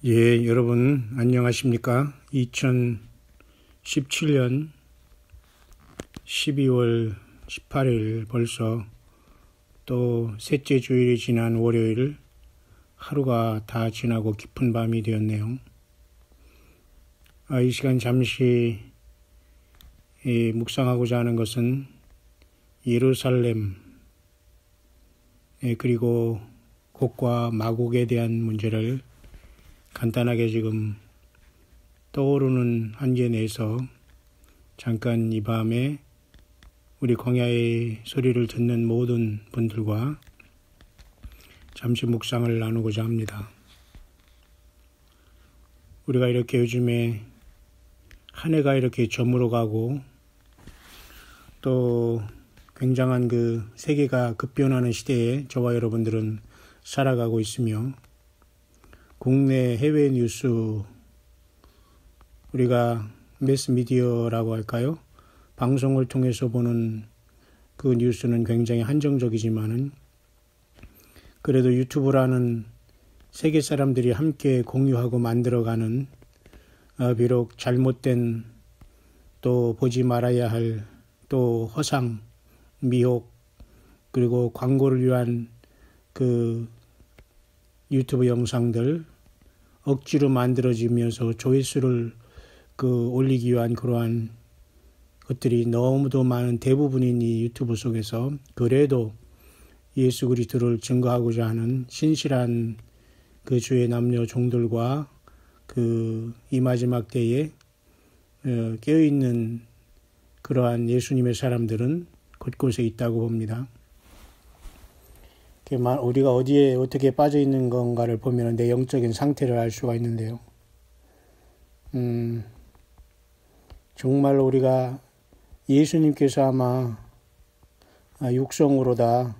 예, 여러분 안녕하십니까? 2017년 12월 18일 벌써 또 셋째 주일이 지난 월요일 하루가 다 지나고 깊은 밤이 되었네요. 이 시간 잠시 묵상하고자 하는 것은 예루살렘 그리고 곡과 마곡에 대한 문제를 간단하게 지금 떠오르는 한계 내에서 잠깐 이 밤에 우리 광야의 소리를 듣는 모든 분들과 잠시 묵상을 나누고자 합니다. 우리가 이렇게 요즘에 한 해가 이렇게 저물어가고 또 굉장한 그 세계가 급변하는 시대에 저와 여러분들은 살아가고 있으며 국내 해외 뉴스 우리가 매스미디어라고 할까요? 방송을 통해서 보는 그 뉴스는 굉장히 한정적이지만은 그래도 유튜브라는 세계 사람들이 함께 공유하고 만들어가는 비록 잘못된 또 보지 말아야 할 또 허상, 미혹 그리고 광고를 위한 그 유튜브 영상들 억지로 만들어지면서 조회수를 올리기 위한 그러한 것들이 너무도 많은 대부분인 이 유튜브 속에서 그래도 예수 그리스도를 증거하고자 하는 신실한 그 주의 남녀 종들과 이 마지막 때에 깨어있는 그러한 예수님의 사람들은 곳곳에 있다고 봅니다. 우리가 어디에 어떻게 빠져 있는 건가를 보면 내 영적인 상태를 알 수가 있는데요. 정말로 우리가 예수님께서 아마 육성으로다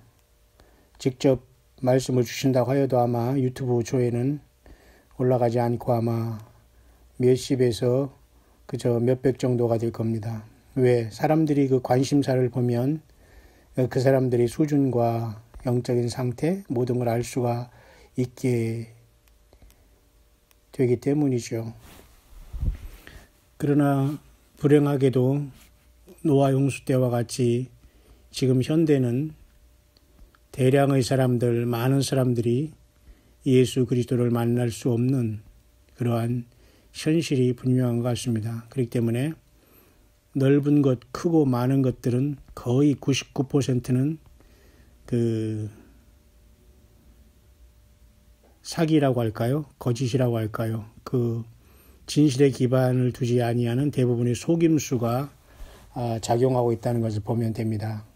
직접 말씀을 주신다고 하여도 아마 유튜브 조회는 올라가지 않고 아마 몇십에서 그저 몇백 정도가 될 겁니다. 왜? 사람들이 그 관심사를 보면 그 사람들의 수준과 영적인 상태 모든 걸 알 수가 있게 되기 때문이죠. 그러나 불행하게도 노아 홍수 때와 같이 지금 현대는 대량의 사람들, 많은 사람들이 예수 그리스도를 만날 수 없는 그러한 현실이 분명한 것 같습니다. 그렇기 때문에 넓은 것, 크고 많은 것들은 거의 99%는 사기라고 할까요? 거짓이라고 할까요? 진실의 기반을 두지 아니하는 대부분의 속임수가 작용하고 있다는 것을 보면 됩니다.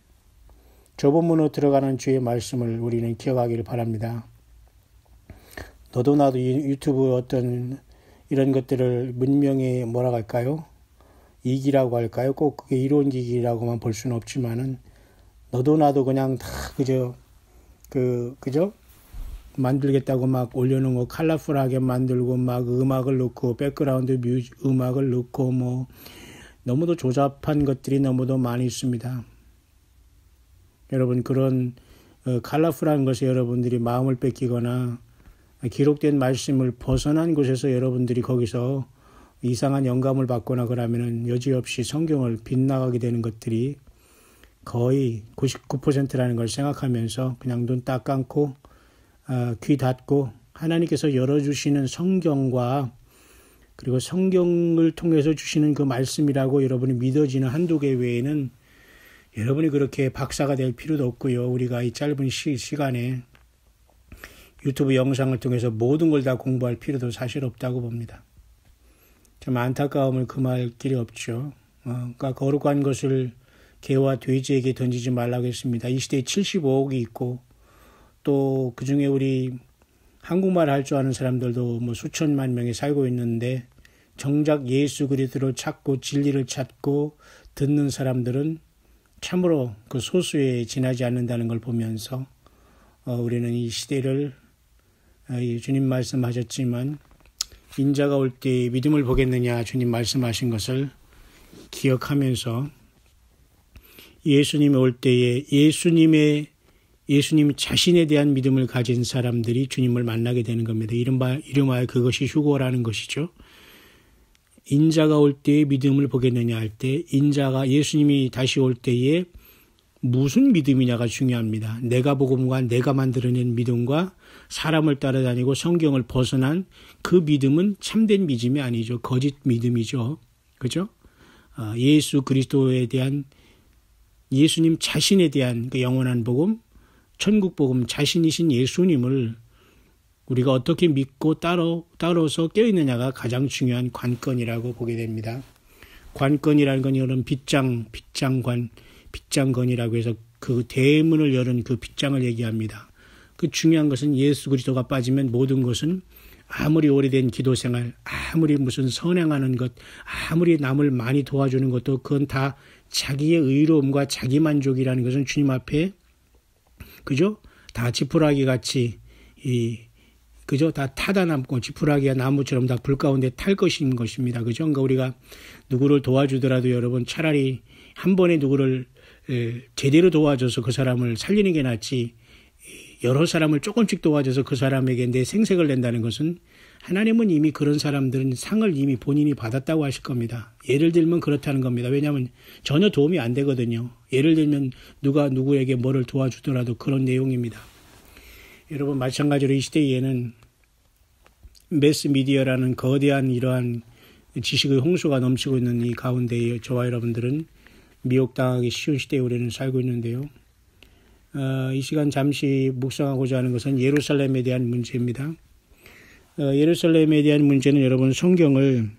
저본문으로 들어가는 주의 말씀을 우리는 기억하기를 바랍니다. 너도 나도 유튜브 어떤 이런 것들을 문명의 뭐라고 할까요? 이기라고 할까요? 꼭 그게 이론기기라고만 볼 수는 없지만은 너도 나도 그냥 다 그저 만들겠다고 막 올려놓은 거 컬러풀하게 만들고 막 음악을 넣고 백그라운드 음악을 넣고 뭐 너무도 조잡한 것들이 너무도 많이 있습니다. 여러분 그런 컬러풀한 것에 여러분들이 마음을 뺏기거나 기록된 말씀을 벗어난 곳에서 여러분들이 거기서 이상한 영감을 받거나 그러면은 여지없이 성경을 빗나가게 되는 것들이 거의 99%라는 걸 생각하면서 그냥 눈 딱 감고 귀 닫고 하나님께서 열어주시는 성경과 그리고 성경을 통해서 주시는 그 말씀이라고 여러분이 믿어지는 한두 개 외에는 여러분이 그렇게 박사가 될 필요도 없고요. 우리가 이 짧은 시간에 유튜브 영상을 통해서 모든 걸 다 공부할 필요도 사실 없다고 봅니다. 좀 안타까움을 금할 길이 없죠. 그러니까 거룩한 것을 개와 돼지에게 던지지 말라고 했습니다. 이 시대에 75억이 있고 또 그중에 우리 한국말 할 줄 아는 사람들도 뭐 수천만 명이 살고 있는데 정작 예수 그리스도를 찾고 진리를 찾고 듣는 사람들은 참으로 그 소수에 지나지 않는다는 걸 보면서 우리는 이 시대를 주님 말씀하셨지만 인자가 올 때 믿음을 보겠느냐 주님 말씀하신 것을 기억하면서 예수님이 올 때에 예수님의 예수님 자신에 대한 믿음을 가진 사람들이 주님을 만나게 되는 겁니다. 이름하여 그것이 휴거라는 것이죠. 인자가 올 때에 믿음을 보겠느냐 할 때 인자가 예수님이 다시 올 때에 무슨 믿음이냐가 중요합니다. 내가 복음과 내가 만들어낸 믿음과 사람을 따라다니고 성경을 벗어난 그 믿음은 참된 믿음이 아니죠. 거짓 믿음이죠. 그죠? 예수 그리스도에 대한 예수님 자신에 대한 그 영원한 복음, 천국 복음 자신이신 예수님을 우리가 어떻게 믿고 따라서 껴있느냐가 가장 중요한 관건이라고 보게 됩니다. 관건이라는 건 여러분 빗장건이라고 해서 그 대문을 여는 그 빗장을 얘기합니다. 그 중요한 것은 예수 그리스도가 빠지면 모든 것은 아무리 오래된 기도 생활, 아무리 무슨 선행하는 것, 아무리 남을 많이 도와주는 것도 그건 다 자기의 의로움과 자기 만족이라는 것은 주님 앞에 그죠? 다 지푸라기 같이 그죠? 다 타다 남고 지푸라기가 나무처럼 다 불 가운데 탈 것입니다. 그죠? 그러니까 우리가 누구를 도와주더라도 여러분 차라리 한 번에 누구를 제대로 도와줘서 그 사람을 살리는 게 낫지 여러 사람을 조금씩 도와줘서 그 사람에게 내 생색을 낸다는 것은 하나님은 이미 그런 사람들은 상을 이미 본인이 받았다고 하실 겁니다. 예를 들면 그렇다는 겁니다. 왜냐하면 전혀 도움이 안 되거든요. 예를 들면 누가 누구에게 뭐를 도와주더라도 그런 내용입니다. 여러분 마찬가지로 이 시대에는 매스미디어라는 거대한 이러한 지식의 홍수가 넘치고 있는 이 가운데에 저와 여러분들은 미혹당하기 쉬운 시대에 우리는 살고 있는데요. 이 시간 잠시 묵상하고자 하는 것은 예루살렘에 대한 문제입니다. 예루살렘에 대한 문제는 여러분 성경을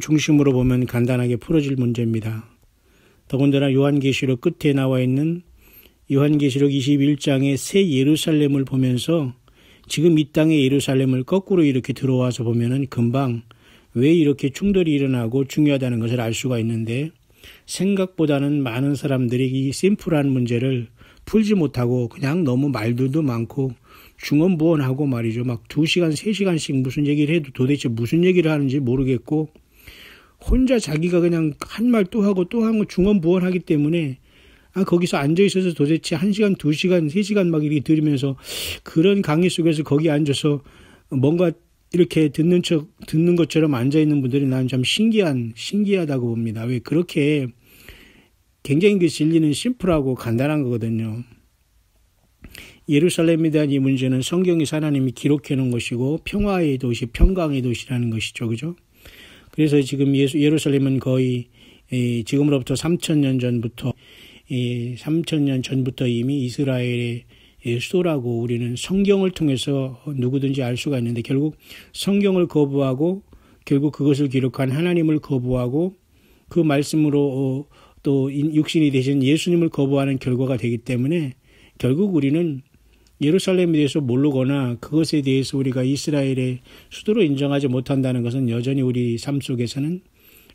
중심으로 보면 간단하게 풀어질 문제입니다. 더군다나 요한계시록 끝에 나와 있는 요한계시록 21장의 새 예루살렘을 보면서 지금 이 땅의 예루살렘을 거꾸로 이렇게 들어와서 보면은 금방 왜 이렇게 충돌이 일어나고 중요하다는 것을 알 수가 있는데 생각보다는 많은 사람들이 이 심플한 문제를 풀지 못하고 그냥 너무 말들도 많고 중언부언하고 말이죠. 막 2시간, 3시간씩 무슨 얘기를 해도 도대체 무슨 얘기를 하는지 모르겠고 혼자 자기가 그냥 한 말 또 하고 또 하고 중언부언하기 때문에 거기서 앉아있어서 도대체 1시간, 2시간, 3시간 막 이렇게 들으면서 그런 강의 속에서 거기 앉아서 뭔가 이렇게 듣는 것처럼 앉아있는 분들이 나는 참 신기하다고 봅니다. 왜 그렇게 굉장히 그 진리는 심플하고 간단한 거거든요. 예루살렘에 대한 이 문제는 성경에서 하나님이 기록해 놓은 것이고 평화의 도시, 평강의 도시라는 것이죠. 그죠? 그래서 지금 예루살렘은 거의 지금으로부터 3,000년 전부터 이미 이스라엘의 수도라고 우리는 성경을 통해서 누구든지 알 수가 있는데 결국 성경을 거부하고 결국 그것을 기록한 하나님을 거부하고 그 말씀으로 또 육신이 되신 예수님을 거부하는 결과가 되기 때문에 결국 우리는 예루살렘에 대해서 모르거나 그것에 대해서 우리가 이스라엘의 수도로 인정하지 못한다는 것은 여전히 우리 삶 속에서는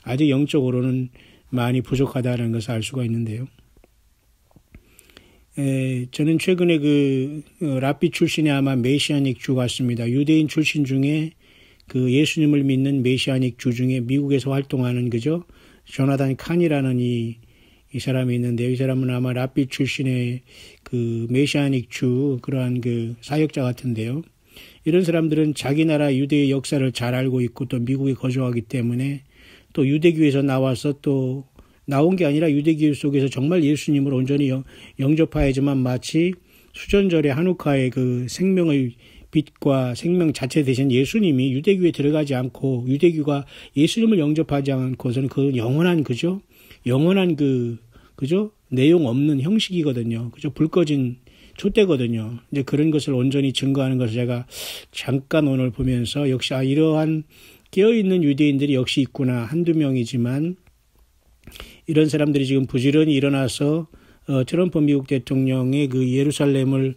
아주 영적으로는 많이 부족하다는 것을 알 수가 있는데요. 저는 최근에 랍비 출신의 아마 메시아닉 주 같습니다. 유대인 출신 중에 그 예수님을 믿는 메시아닉 주 중에 미국에서 활동하는 그죠? 조나단 칸이라는 이 사람이 있는데요. 이 사람은 아마 랍비 출신의 그 메시아닉 주 그러한 그 사역자 같은데요. 이런 사람들은 자기 나라 유대의 역사를 잘 알고 있고 또 미국에 거주하기 때문에 또 유대교에서 나와서 또 나온 게 아니라 유대교 속에서 정말 예수님을 온전히 영접하야지만 마치 수전절의 한우카의 그 생명의 빛과 생명 자체 되신 예수님이 유대교에 들어가지 않고 유대교가 예수님을 영접하지 않고서는 그 영원한 그죠? 영원한 그죠? 내용 없는 형식이거든요. 그죠? 불 꺼진 촛대거든요. 이제 그런 것을 온전히 증거하는 것을 제가 잠깐 오늘 보면서 역시 이러한 깨어있는 유대인들이 역시 있구나. 한두 명이지만 이런 사람들이 지금 부지런히 일어나서 트럼프 미국 대통령의 그 예루살렘을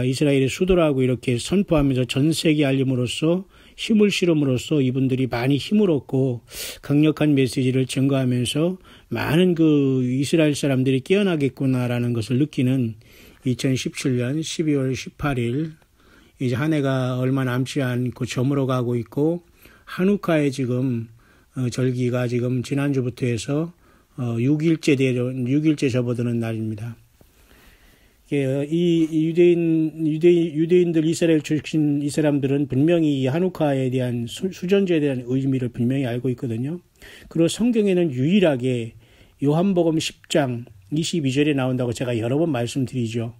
이스라엘의 수도라고 이렇게 선포하면서 전 세계에 알림으로써 힘을 실음으로써 이분들이 많이 힘을 얻고 강력한 메시지를 증거하면서 많은 그 이스라엘 사람들이 깨어나겠구나라는 것을 느끼는 2017년 12월 18일 이제 한 해가 얼마 남지 않고 저물어가고 있고 한우카의 지금 절기가 지금 지난주부터 해서 6일째 접어드는 날입니다. 이 유대인들 이스라엘 출신 이 사람들은 분명히 이 한우카에 대한 수전제에 대한 의미를 분명히 알고 있거든요. 그리고 성경에는 유일하게 요한복음 10장 22절에 나온다고 제가 여러 번 말씀드리죠.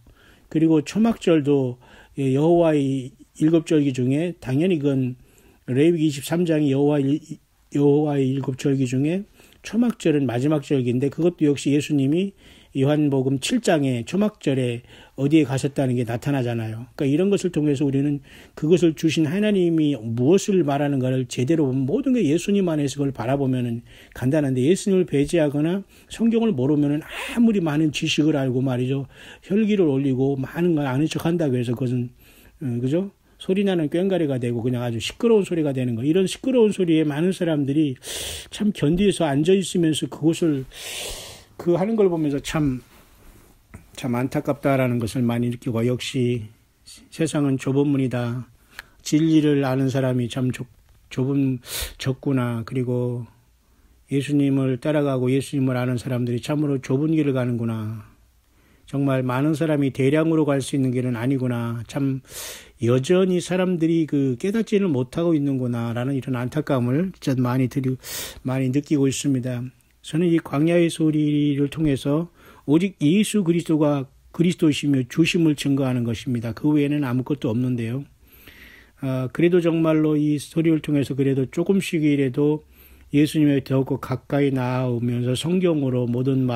그리고 초막절도 여호와의 7절기 중에 당연히 그건 레위기 23장이 여호와의 7절기 중에 초막절은 마지막 절기인데 그것도 역시 예수님이 요한복음 7장에 초막절에 어디에 가셨다는 게 나타나잖아요. 그러니까 이런 것을 통해서 우리는 그것을 주신 하나님이 무엇을 말하는가를 제대로 보면 모든 게 예수님 안에서 그걸 바라보면은 간단한데 예수님을 배제하거나 성경을 모르면은 아무리 많은 지식을 알고 말이죠. 혈기를 올리고 많은 걸 아는 척 한다고 해서 그것은 그죠? 소리나는 꽹과리가 되고 그냥 아주 시끄러운 소리가 되는 거. 이런 시끄러운 소리에 많은 사람들이 참 견디서 앉아 있으면서 그것을 그 하는 걸 보면서 참 안타깝다라는 것을 많이 느끼고 역시 세상은 좁은 문이다. 진리를 아는 사람이 참 적구나. 그리고 예수님을 따라가고 예수님을 아는 사람들이 참으로 좁은 길을 가는구나. 정말 많은 사람이 대량으로 갈 수 있는 길은 아니구나. 참 여전히 사람들이 깨닫지를 못하고 있는구나라는 이런 안타까움을 진짜 많이 느끼고 있습니다. 저는 이 광야의 소리를 통해서 오직 예수 그리스도가 그리스도이시며 주심을 증거하는 것입니다. 그 외에는 아무것도 없는데요. 그래도 정말로 이 소리를 통해서 그래도 조금씩이라도 예수님에 더욱 가까이 나아오면서 성경으로 모든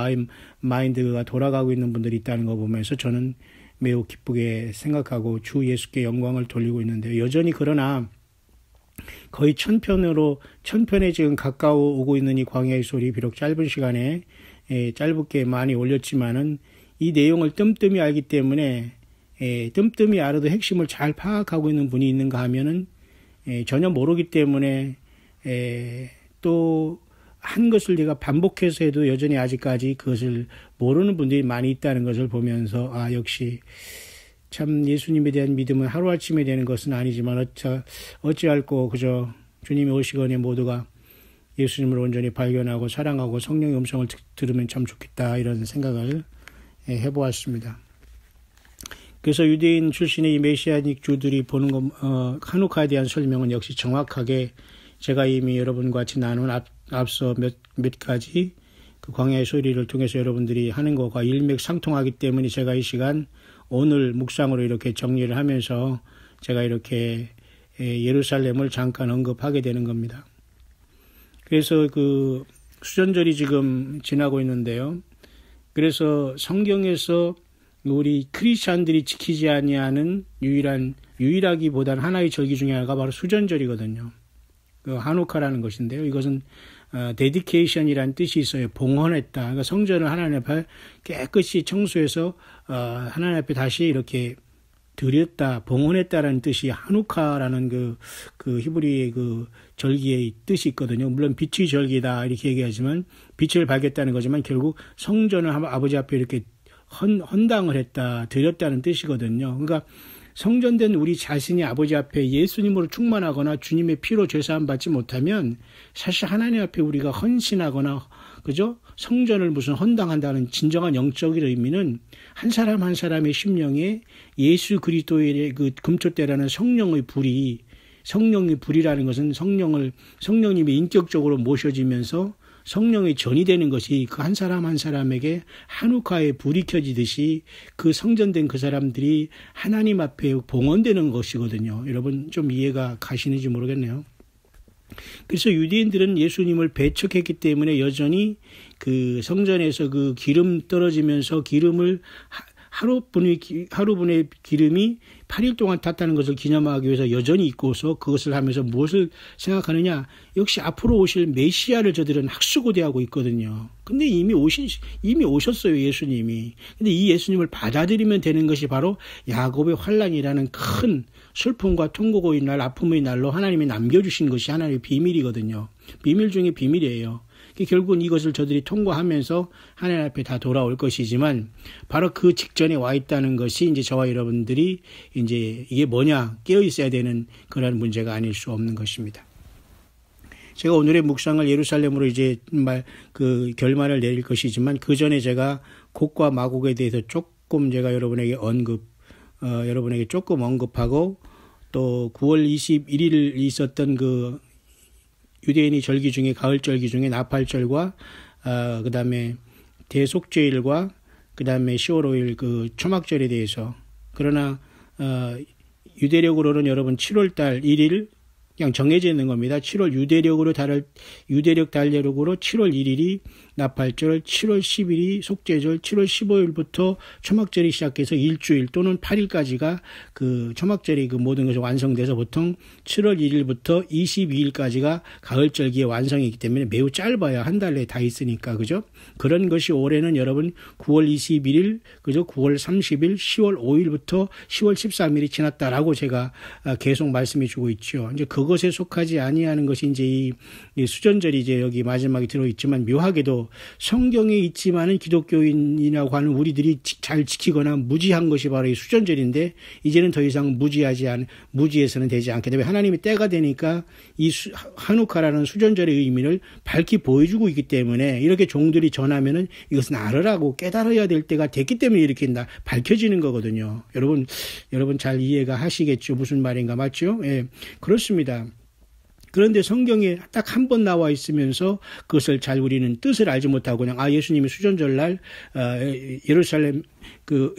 마인드가 돌아가고 있는 분들이 있다는 거 보면서 저는 매우 기쁘게 생각하고 주 예수께 영광을 돌리고 있는데요. 여전히 그러나 거의 1000편에 지금 가까워 오고 있는 이 광야의 소리 비록 짧은 시간에 짧게 많이 올렸지만은 이 내용을 뜸뜸이 알기 때문에 뜸뜸이 알아도 핵심을 잘 파악하고 있는 분이 있는가 하면은 전혀 모르기 때문에 또 한 것을 내가 반복해서 해도 여전히 아직까지 그것을 모르는 분들이 많이 있다는 것을 보면서 역시 참 예수님에 대한 믿음은 하루아침에 되는 것은 아니지만 어찌할꼬 그저 주님이 오시거니 모두가 예수님을 온전히 발견하고 사랑하고 성령의 음성을 들으면 참 좋겠다 이런 생각을 해보았습니다. 그래서 유대인 출신의 이 메시아닉 주들이 보는 한우카에 대한 설명은 역시 정확하게 제가 이미 여러분과 같이 나눈 앞서 몇 가지 그 광야의 소리를 통해서 여러분들이 하는 것과 일맥상통하기 때문에 제가 이 시간 오늘 묵상으로 이렇게 정리를 하면서 제가 이렇게 예루살렘을 잠깐 언급하게 되는 겁니다. 그래서 그 수전절이 지금 지나고 있는데요. 그래서 성경에서 우리 크리스찬들이 지키지 아니하는 유일하기보다는 하나의 절기 중에 하나가 바로 수전절이거든요. 그 한우카라는 것인데요. 이것은 데디케이션이라는 뜻이 있어요. 봉헌했다. 그러니까 성전을 하나님 앞에 깨끗이 청소해서 하나님 앞에 다시 이렇게 드렸다, 봉헌했다라는 뜻이 한우카라는 그 히브리의 그 절기의 뜻이 있거든요. 물론 빛의 절기다 이렇게 얘기하지만 빛을 밝혔다는 거지만 결국 성전을 아버지 앞에 이렇게 헌당을 했다, 드렸다는 뜻이거든요. 그러니까 성전된 우리 자신이 아버지 앞에 예수님으로 충만하거나 주님의 피로 죄사함 받지 못하면 사실 하나님 앞에 우리가 헌신하거나 그죠? 성전을 무슨 헌당한다는 진정한 영적인 의미는 한 사람 한 사람의 심령에 예수 그리스도의 그 금초대라는 성령의 불이라는 것은 성령님이 인격적으로 모셔지면서 성령의 전이 되는 것이 그 한 사람 한 사람에게 한우카에 불이 켜지듯이 그 성전된 그 사람들이 하나님 앞에 봉헌되는 것이거든요. 여러분 좀 이해가 가시는지 모르겠네요. 그래서 유대인들은 예수님을 배척했기 때문에 여전히 그 성전에서 그 기름 떨어지면서 기름을 하루분의 기름이 8일 동안 탔다는 것을 기념하기 위해서 여전히 있고서 그것을 하면서 무엇을 생각하느냐. 역시 앞으로 오실 메시아를 저들은 학수고대하고 있거든요. 근데 이미 오셨어요, 예수님이. 근데 이 예수님을 받아들이면 되는 것이 바로 야곱의 환난이라는 큰 슬픔과 통곡의 날, 아픔의 날로 하나님이 남겨주신 것이 하나님의 비밀이거든요. 비밀 중에 비밀이에요. 결국은 이것을 저들이 통과하면서 하나님 앞에 다 돌아올 것이지만 바로 그 직전에 와 있다는 것이 이제 저와 여러분들이 이제 이게 뭐냐 깨어 있어야 되는 그런 문제가 아닐 수 없는 것입니다. 제가 오늘의 묵상을 예루살렘으로 이제 그 결말을 내릴 것이지만 그 전에 제가 곡과 마곡에 대해서 조금 제가 여러분에게 조금 언급하고, 또 9월 21일 있었던 그 유대인의 절기 중에 가을 절기 중에 나팔절과 그다음에 대속죄일과 그다음에 10월 5일 그 초막절에 대해서, 그러나 유대력으로는 여러분 7월 달 1일 그냥 정해져 있는 겁니다. 7월 유대력 달력으로 7월 1일이 나팔절, 7월 10일이 속죄절, 7월 15일부터 초막절이 시작해서 일주일 또는 8일까지가 그 초막절이 그 모든 것이 완성돼서 보통 7월 1일부터 22일까지가 가을절기의 완성이기 때문에 매우 짧아야 한 달 내에 다 있으니까, 그죠? 그런 것이 올해는 여러분 9월 21일, 그죠? 9월 30일, 10월 5일부터 10월 13일이 지났다라고 제가 계속 말씀해 주고 있죠. 이제 그것에 속하지 아니하는 것이 이제 이 수전절이 이제 여기 마지막에 들어있지만, 묘하게도 성경에 있지만은 기독교인이라고 하는 우리들이 잘 지키거나 무지한 것이 바로 이 수전절인데, 이제는 더 이상 무지해서는 되지 않게 되면 하나님의 때가 되니까 이 한우카라는 수전절의 의미를 밝히 보여주고 있기 때문에, 이렇게 종들이 전하면은 이것은 알으라고 깨달아야 될 때가 됐기 때문에 이렇게 밝혀지는 거거든요. 여러분 잘 이해가 하시겠죠? 무슨 말인가, 맞죠? 예, 그렇습니다. 그런데 성경에 딱 한 번 나와 있으면서 그것을 잘 우리는 뜻을 알지 못하고 그냥 예수님이 수전절날 예루살렘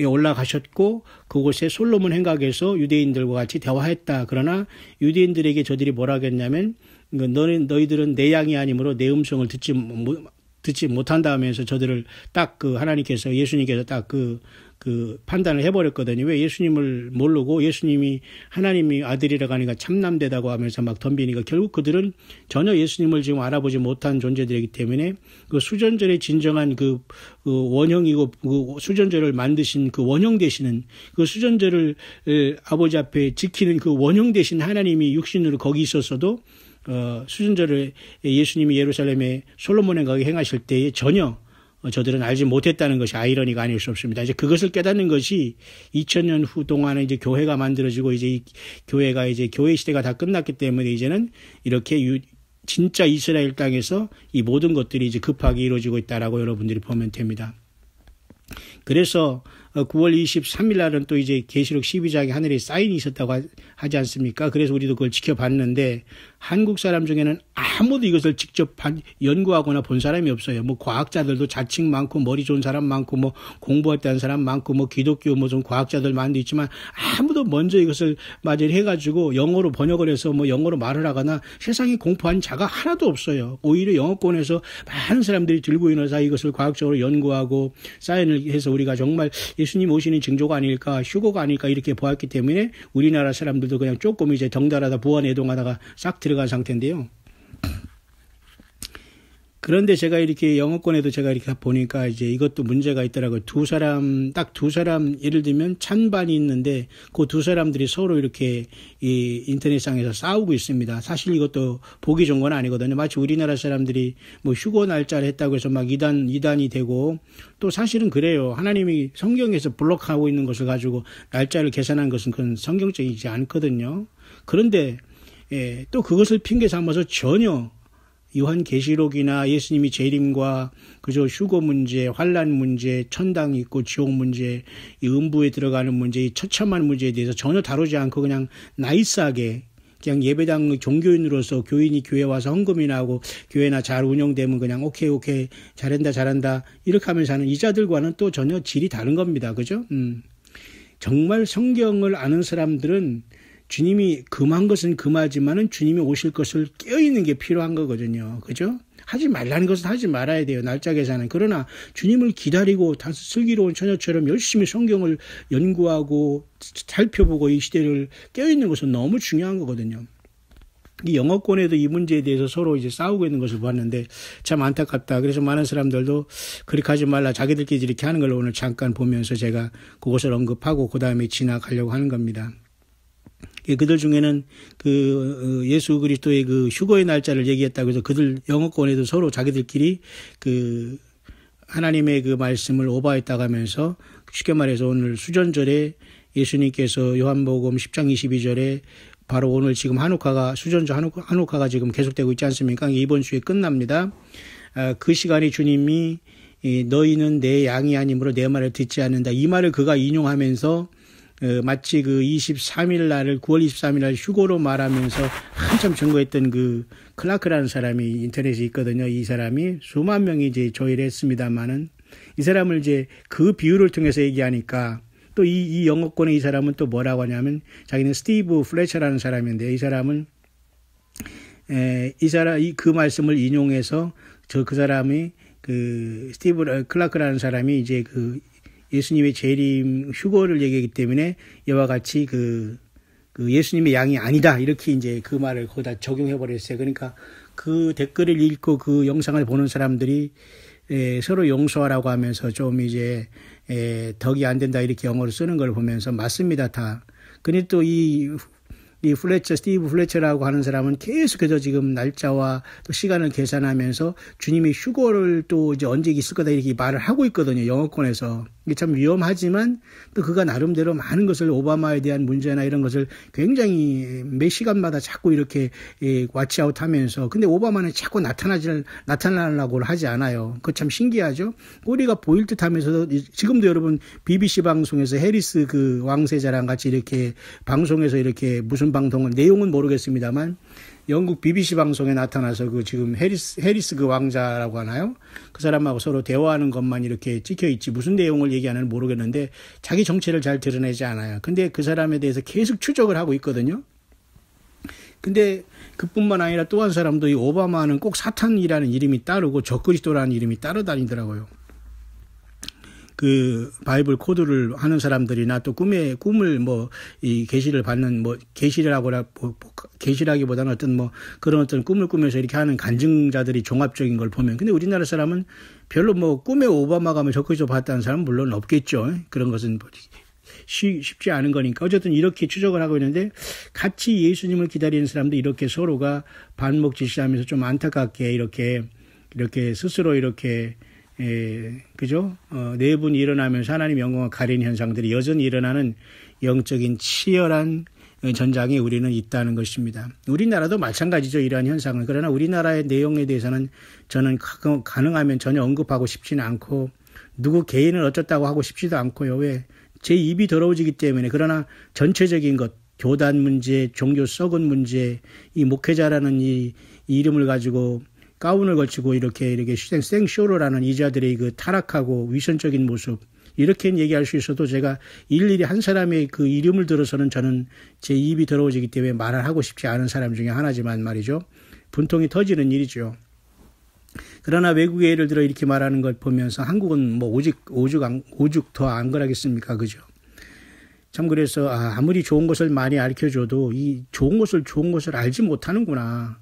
에 올라가셨고 그곳에 솔로몬 행각에서 유대인들과 같이 대화했다. 그러나 유대인들에게 저들이 뭐라 하겠냐면, 너희들은 내 양이 아니므로 내 음성을 듣지 못한다 하면서 저들을 딱 하나님께서, 예수님께서 딱 그 판단을 해버렸거든요. 왜? 예수님을 모르고 예수님이 하나님이 아들이라고 하니까 참남되다고 하면서 막 덤비니까, 결국 그들은 전혀 예수님을 지금 알아보지 못한 존재들이기 때문에 그 수전절의 진정한 그 원형이고, 그 수전절을 만드신 그 원형 되시는, 그 수전절을 아버지 앞에 지키는 그 원형 되신 하나님이 육신으로 거기 있었어도 수전절을 예수님이 예루살렘에 솔로몬 행각에 행하실 때에 전혀 저들은 알지 못했다는 것이 아이러니가 아닐 수 없습니다. 이제 그것을 깨닫는 것이 2000년 후 동안에 이제 교회가 만들어지고, 이제 교회가 이제 교회 시대가 다 끝났기 때문에 이제는 이렇게 진짜 이스라엘 땅에서 이 모든 것들이 이제 급하게 이루어지고 있다라고 여러분들이 보면 됩니다. 그래서 9월 23일 날은 또 이제 계시록 12장에 하늘에 사인이 있었다고 하지 않습니까? 그래서 우리도 그걸 지켜봤는데, 한국 사람 중에는 아무도 이것을 직접 연구하거나 본 사람이 없어요. 뭐 과학자들도 자칭 많고 머리 좋은 사람 많고 뭐 공부했다는 사람 많고 뭐 기독교 좀 과학자들 많이 있지만, 아무도 먼저 이것을 맞이를 해가지고 영어로 번역을 해서 뭐 영어로 말을 하거나 세상에 공부한 자가 하나도 없어요. 오히려 영어권에서 많은 사람들이 들고 일어나서 이것을 과학적으로 연구하고 사인을 해서 우리가 정말 예수님 오시는 징조가 아닐까, 휴거가 아닐까 이렇게 보았기 때문에 우리나라 사람들도 그냥 조금 이제 덩달아다 부안해동하다가 싹 들어간 상태인데요. 그런데 제가 이렇게 영어권에도 제가 이렇게 보니까 이제 이것도 문제가 있더라고요. 딱 두 사람, 예를 들면 찬반이 있는데 그 두 사람들이 서로 이렇게 이 인터넷상에서 싸우고 있습니다. 사실 이것도 보기 좋은 건 아니거든요. 마치 우리나라 사람들이 뭐 휴거 날짜를 했다고 해서 막 이단이 되고, 또 사실은 그래요. 하나님이 성경에서 블록하고 있는 것을 가지고 날짜를 계산한 것은 그건 성경적이지 않거든요. 그런데 또 그것을 핑계 삼아서 전혀 요한계시록이나 예수님이 재림과 그저 휴거 문제, 환난 문제, 천당 있고 지옥 문제, 이 음부에 들어가는 문제, 이 처참한 문제에 대해서 전혀 다루지 않고 그냥 나이스하게 그냥 예배당 종교인으로서 교인이 교회 와서 헌금이나 하고 교회나 잘 운영되면 그냥 오케이 잘한다 이렇게 하면서 하는 이자들과는 또 전혀 질이 다른 겁니다. 그죠? 정말 성경을 아는 사람들은 주님이 금한 것은 금하지만은 주님이 오실 것을 깨어있는 게 필요한 거거든요. 그죠? 하지 말라는 것은 하지 말아야 돼요. 날짜 계산은. 그러나 주님을 기다리고 다소 슬기로운 처녀처럼 열심히 성경을 연구하고 살펴보고 이 시대를 깨어있는 것은 너무 중요한 거거든요. 이 영어권에도 이 문제에 대해서 서로 이제 싸우고 있는 것을 보았는데 참 안타깝다. 그래서 많은 사람들도 그렇게 하지 말라, 자기들끼리 이렇게 하는 걸 오늘 잠깐 보면서 제가 그것을 언급하고 그 다음에 지나가려고 하는 겁니다. 그들 중에는 그 예수 그리스도의 그 휴거의 날짜를 얘기했다고 해서 그들 영어권에도 서로 자기들끼리 그 하나님의 그 말씀을 오버했다고 하면서 쉽게 말해서 오늘 수전절에 예수님께서 요한복음 10장 22절에 바로 오늘 지금 한우카가 수전절 한우카가 지금 계속되고 있지 않습니까? 이번 주에 끝납니다. 그 시간에 주님이 너희는 내 양이 아니므로 내 말을 듣지 않는다. 이 말을 그가 인용하면서 마치 그 23일 날을 9월 23일 날 휴고로 말하면서 한참 증거했던 그 클라크라는 사람이 인터넷에 있거든요. 이 사람이 수만 명이 이제 조회를 했습니다만은 이 사람을 이제 그 비유를 통해서 얘기하니까 또 이 영어권의 이 사람은 또 뭐라고 하냐면 자기는 스티브 플래처라는 사람인데 이 사람은 그 말씀을 인용해서 그 사람이 그 스티브 클라크라는 사람이 이제 그 예수님의 재림 휴거를 얘기하기 때문에 이와 같이 그 예수님의 양이 아니다 이렇게 이제 그 말을 거기다 적용해 버렸어요. 그러니까 그 댓글을 읽고 그 영상을 보는 사람들이 서로 용서하라고 하면서 좀 이제 덕이 안 된다 이렇게 영어로 쓰는 걸 보면서 맞습니다 다. 근데 또 이 스티브 플래처라고 하는 사람은 계속해서 지금 날짜와 또 시간을 계산하면서 주님이 휴거를 또 이제 언제 있을 거다 이렇게 말을 하고 있거든요. 영어권에서. 이게 참 위험하지만 또 그가 나름대로 많은 것을 오바마에 대한 문제나 이런 것을 굉장히 매 시간마다 자꾸 이렇게 왓치아웃 하면서 근데 오바마는 자꾸 나타나려고 하지 않아요. 그거 참 신기하죠. 꼬리가 보일 듯 하면서도 지금도 여러분 BBC 방송에서 해리스 그 왕세자랑 같이 이렇게 방송에서 이렇게 무슨 방송을 내용은 모르겠습니다만 영국 BBC 방송에 나타나서 그 지금 해리스 그 왕자라고 하나요? 그 사람하고 서로 대화하는 것만 이렇게 찍혀 있지 무슨 내용을 얘기하는지 모르겠는데 자기 정체를 잘 드러내지 않아요. 근데 그 사람에 대해서 계속 추적을 하고 있거든요. 근데 그뿐만 아니라 또 한 사람도 이 오바마는 꼭 사탄이라는 이름이 따르고 적그리스도라는 이름이 따르다니더라고요. 그 바이블 코드를 하는 사람들이나 또 꿈을 뭐 이 계시를 받는 뭐 계시라기보다는 어떤 뭐 그런 어떤 꿈을 꾸면서 이렇게 하는 간증자들이 종합적인 걸 보면 근데 우리나라 사람은 별로 뭐 꿈에 오바마가 뭐 적그리스도 봤다는 사람은 물론 없겠죠. 그런 것은 쉽지 않은 거니까 어쨌든 이렇게 추적을 하고 있는데 같이 예수님을 기다리는 사람도 이렇게 서로가 반목지시하면서 좀 안타깝게 이렇게 스스로 이렇게 그죠? 내분이 일어나면서 하나님 영광을 가리는 현상들이 여전히 일어나는 영적인 치열한 전장에 우리는 있다는 것입니다. 우리나라도 마찬가지죠. 이러한 현상은. 그러나 우리나라의 내용에 대해서는 저는 가능하면 전혀 언급하고 싶지는 않고 누구 개인을 어쩌다고 하고 싶지도 않고요. 왜? 제 입이 더러워지기 때문에. 그러나 전체적인 것, 교단 문제, 종교 썩은 문제, 이 목회자라는 이 이름을 가지고 가운을 걸치고 이렇게 생쇼로라는 이자들의 그 타락하고 위선적인 모습 이렇게 얘기할 수 있어도 제가 일일이 한 사람의 그 이름을 들어서는 저는 제 입이 더러워지기 때문에 말을 하고 싶지 않은 사람 중에 하나지만 말이죠. 분통이 터지는 일이죠. 그러나 외국에 예를 들어 이렇게 말하는 걸 보면서 한국은 뭐 오죽 더 안 그러겠습니까? 그죠? 참 그래서 아무리 좋은 것을 많이 알려줘도 이 좋은 것을 알지 못하는구나.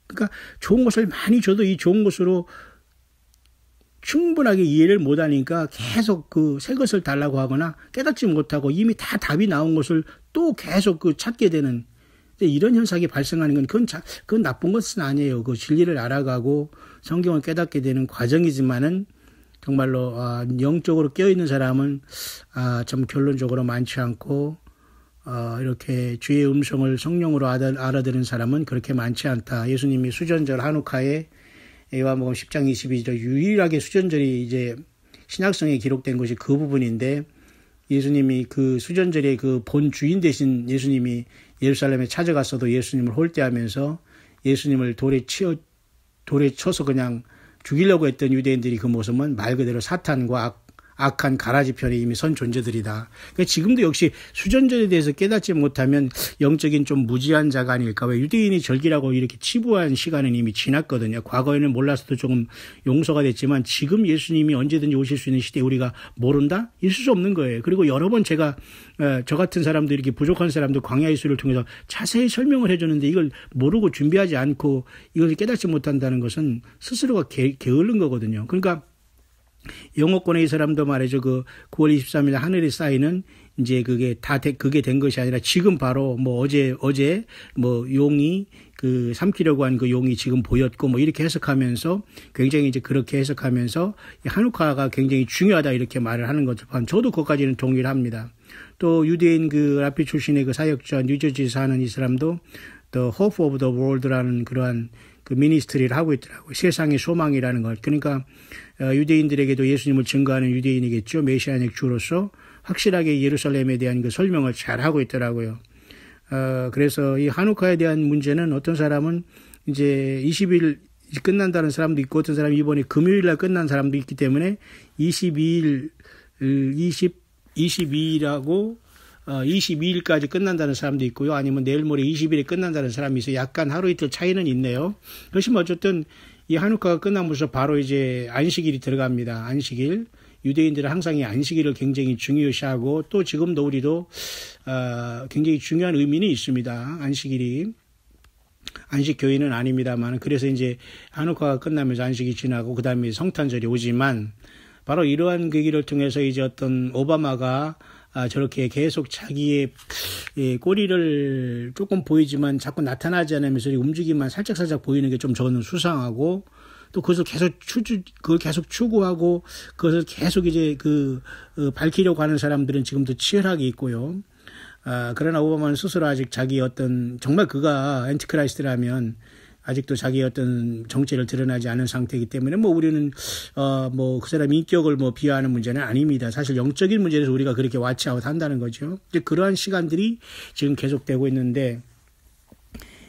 그러니까 좋은 것을 많이 줘도 이 좋은 것으로 충분하게 이해를 못하니까 계속 그 새 것을 달라고 하거나 깨닫지 못하고 이미 다 답이 나온 것을 또 계속 그 찾게 되는 이런 현상이 발생하는 건 그건 나쁜 것은 아니에요. 그 진리를 알아가고 성경을 깨닫게 되는 과정이지만은 정말로 영적으로 깨어있는 사람은 좀 결론적으로 많지 않고 이렇게 주의 음성을 성령으로 알아들은 사람은 그렇게 많지 않다. 예수님이 수전절 한우카에 요한복음 10장 22절 유일하게 수전절이 이제 신약성에 기록된 것이 그 부분인데 예수님이 그 수전절의 그 본 주인 대신 예수님이 예루살렘에 찾아갔어도 예수님을 홀대하면서 예수님을 돌에 쳐서 그냥 죽이려고 했던 유대인들이 그 모습은 말 그대로 사탄과 악한 가라지 편에 이미 선 존재들이다. 그러니까 지금도 역시 수전절에 대해서 깨닫지 못하면 영적인 좀 무지한 자가 아닐까. 왜 유대인이 절기라고 이렇게 치부한 시간은 이미 지났거든요. 과거에는 몰라서도 조금 용서가 됐지만 지금 예수님이 언제든지 오실 수 있는 시대에 우리가 모른다? 있을 수 없는 거예요. 그리고 여러 번 제가 저 같은 사람도 이렇게 부족한 사람도 광야 이수를 통해서 자세히 설명을 해줬는데 이걸 모르고 준비하지 않고 이걸 깨닫지 못한다는 것은 스스로가 게을른 거거든요. 그러니까 영어권의 이 사람도 말이죠. 그 9월 23일 하늘에 쌓이는 이제 그게 된 것이 아니라 지금 바로 뭐 어제 뭐 용이 그 삼키려고 한 그 용이 지금 보였고 뭐 이렇게 해석하면서 굉장히 이제 그렇게 해석하면서 한우카가 굉장히 중요하다 이렇게 말을 하는 것을 보면 저도 그것까지는 동의를 합니다. 또 유대인 그 라피 출신의 그 사역자 뉴저지에 사는 이 사람도 The Hope of the World라는 그러한 그 미니스트리를 하고 있더라고요. 세상의 소망이라는 것. 그러니까 유대인들에게도 예수님을 증거하는 유대인이겠죠. 메시아닉 주로서 확실하게 예루살렘에 대한 그 설명을 잘 하고 있더라고요. 그래서 이 한우카에 대한 문제는 어떤 사람은 이제 20일 끝난다는 사람도 있고 어떤 사람이 이번에 금요일 날 끝난 사람도 있기 때문에 22일하고 22일까지 끝난다는 사람도 있고요. 아니면 내일 모레 20일에 끝난다는 사람이 있어요. 약간 하루 이틀 차이는 있네요. 그렇지만 어쨌든 이 한우카가 끝나면서 바로 이제 안식일이 들어갑니다. 안식일. 유대인들은 항상 이 안식일을 굉장히 중요시하고 또 지금도 우리도 굉장히 중요한 의미는 있습니다. 안식일이. 안식 교회는 아닙니다만 그래서 이제 한우카가 끝나면서 안식이 지나고 그다음에 성탄절이 오지만 바로 이러한 계기를 통해서 이제 어떤 오바마가 저렇게 계속 자기의 꼬리를 조금 보이지만 자꾸 나타나지 않으면서 움직임만 살짝살짝 보이는 게 좀 저는 수상하고 또 그것을 계속 추구하고 그것을 계속 이제 밝히려고 하는 사람들은 지금도 치열하게 있고요. 그러나 오바마는 스스로 아직 자기 어떤 정말 그가 엔티크라이스트라면 아직도 자기 어떤 정체를 드러나지 않은 상태이기 때문에 우리는 그 사람 인격을 비하하는 문제는 아닙니다. 사실 영적인 문제에서 우리가 그렇게 와치아웃 한다는 거죠. 이제 그러한 시간들이 지금 계속되고 있는데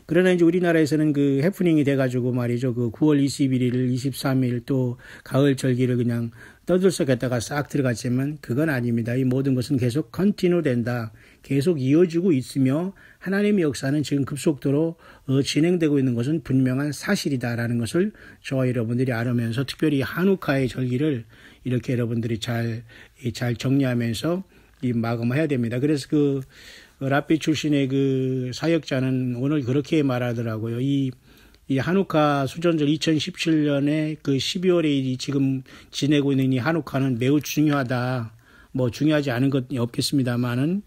그러나 이제 우리나라에서는 그 해프닝이 돼가지고 말이죠. 그 9월 21일, 23일 또 가을 절기를 그냥 떠들썩했다가 싹 들어갔지만 그건 아닙니다. 이 모든 것은 계속 컨티뉴 된다. 계속 이어지고 있으며 하나님의 역사는 지금 급속도로 진행되고 있는 것은 분명한 사실이다라는 것을 저와 여러분들이 알으면서 특별히 한우카의 절기를 이렇게 여러분들이 잘 정리하면서 이 마감해야 됩니다. 그래서 라피 출신의 그 사역자는 오늘 그렇게 말하더라고요. 이 한우카 수전절 2017년에 그 12월에 지금 지내고 있는 이 한우카는 매우 중요하다. 중요하지 않은 것 없겠습니다만은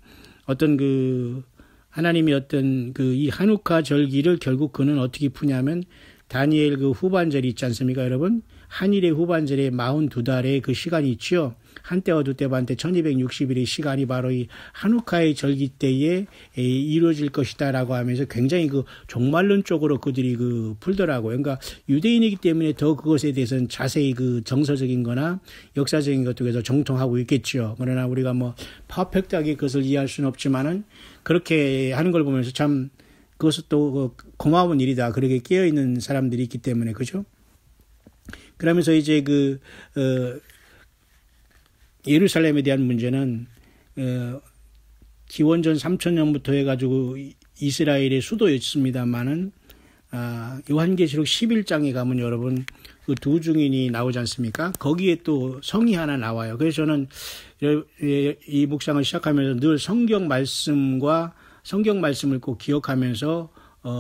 어떤 하나님이 어떤 이 한우카 절기를 결국 그는 어떻게 푸냐면 다니엘 후반절이 있지 않습니까, 여러분? 한일의 후반절에 42달의 그 시간이 있죠. 한때와 두때 반때 1260일의 시간이 바로 이 한우카의 절기 때에 이루어질 것이다라고 하면서 굉장히 종말론 쪽으로 그들이 풀더라고요. 그러니까 유대인이기 때문에 더 그것에 대해서는 자세히 정서적인 거나 역사적인 것들에서 정통하고 있겠죠. 그러나 우리가 퍼펙트하게 그것을 이해할 수는 없지만은 그렇게 하는 걸 보면서 참 그것은 또 고마운 일이다. 그렇게 깨어있는 사람들이 있기 때문에, 그죠? 그러면서 이제 예루살렘에 대한 문제는 기원전 3000년부터 해가지고 이스라엘의 수도였습니다만은 요한계시록 11장에 가면 여러분 그 두 증인이 나오지 않습니까? 거기에 또 성이 하나 나와요. 그래서 저는 이 묵상을 시작하면서 늘 성경 말씀을 꼭 기억하면서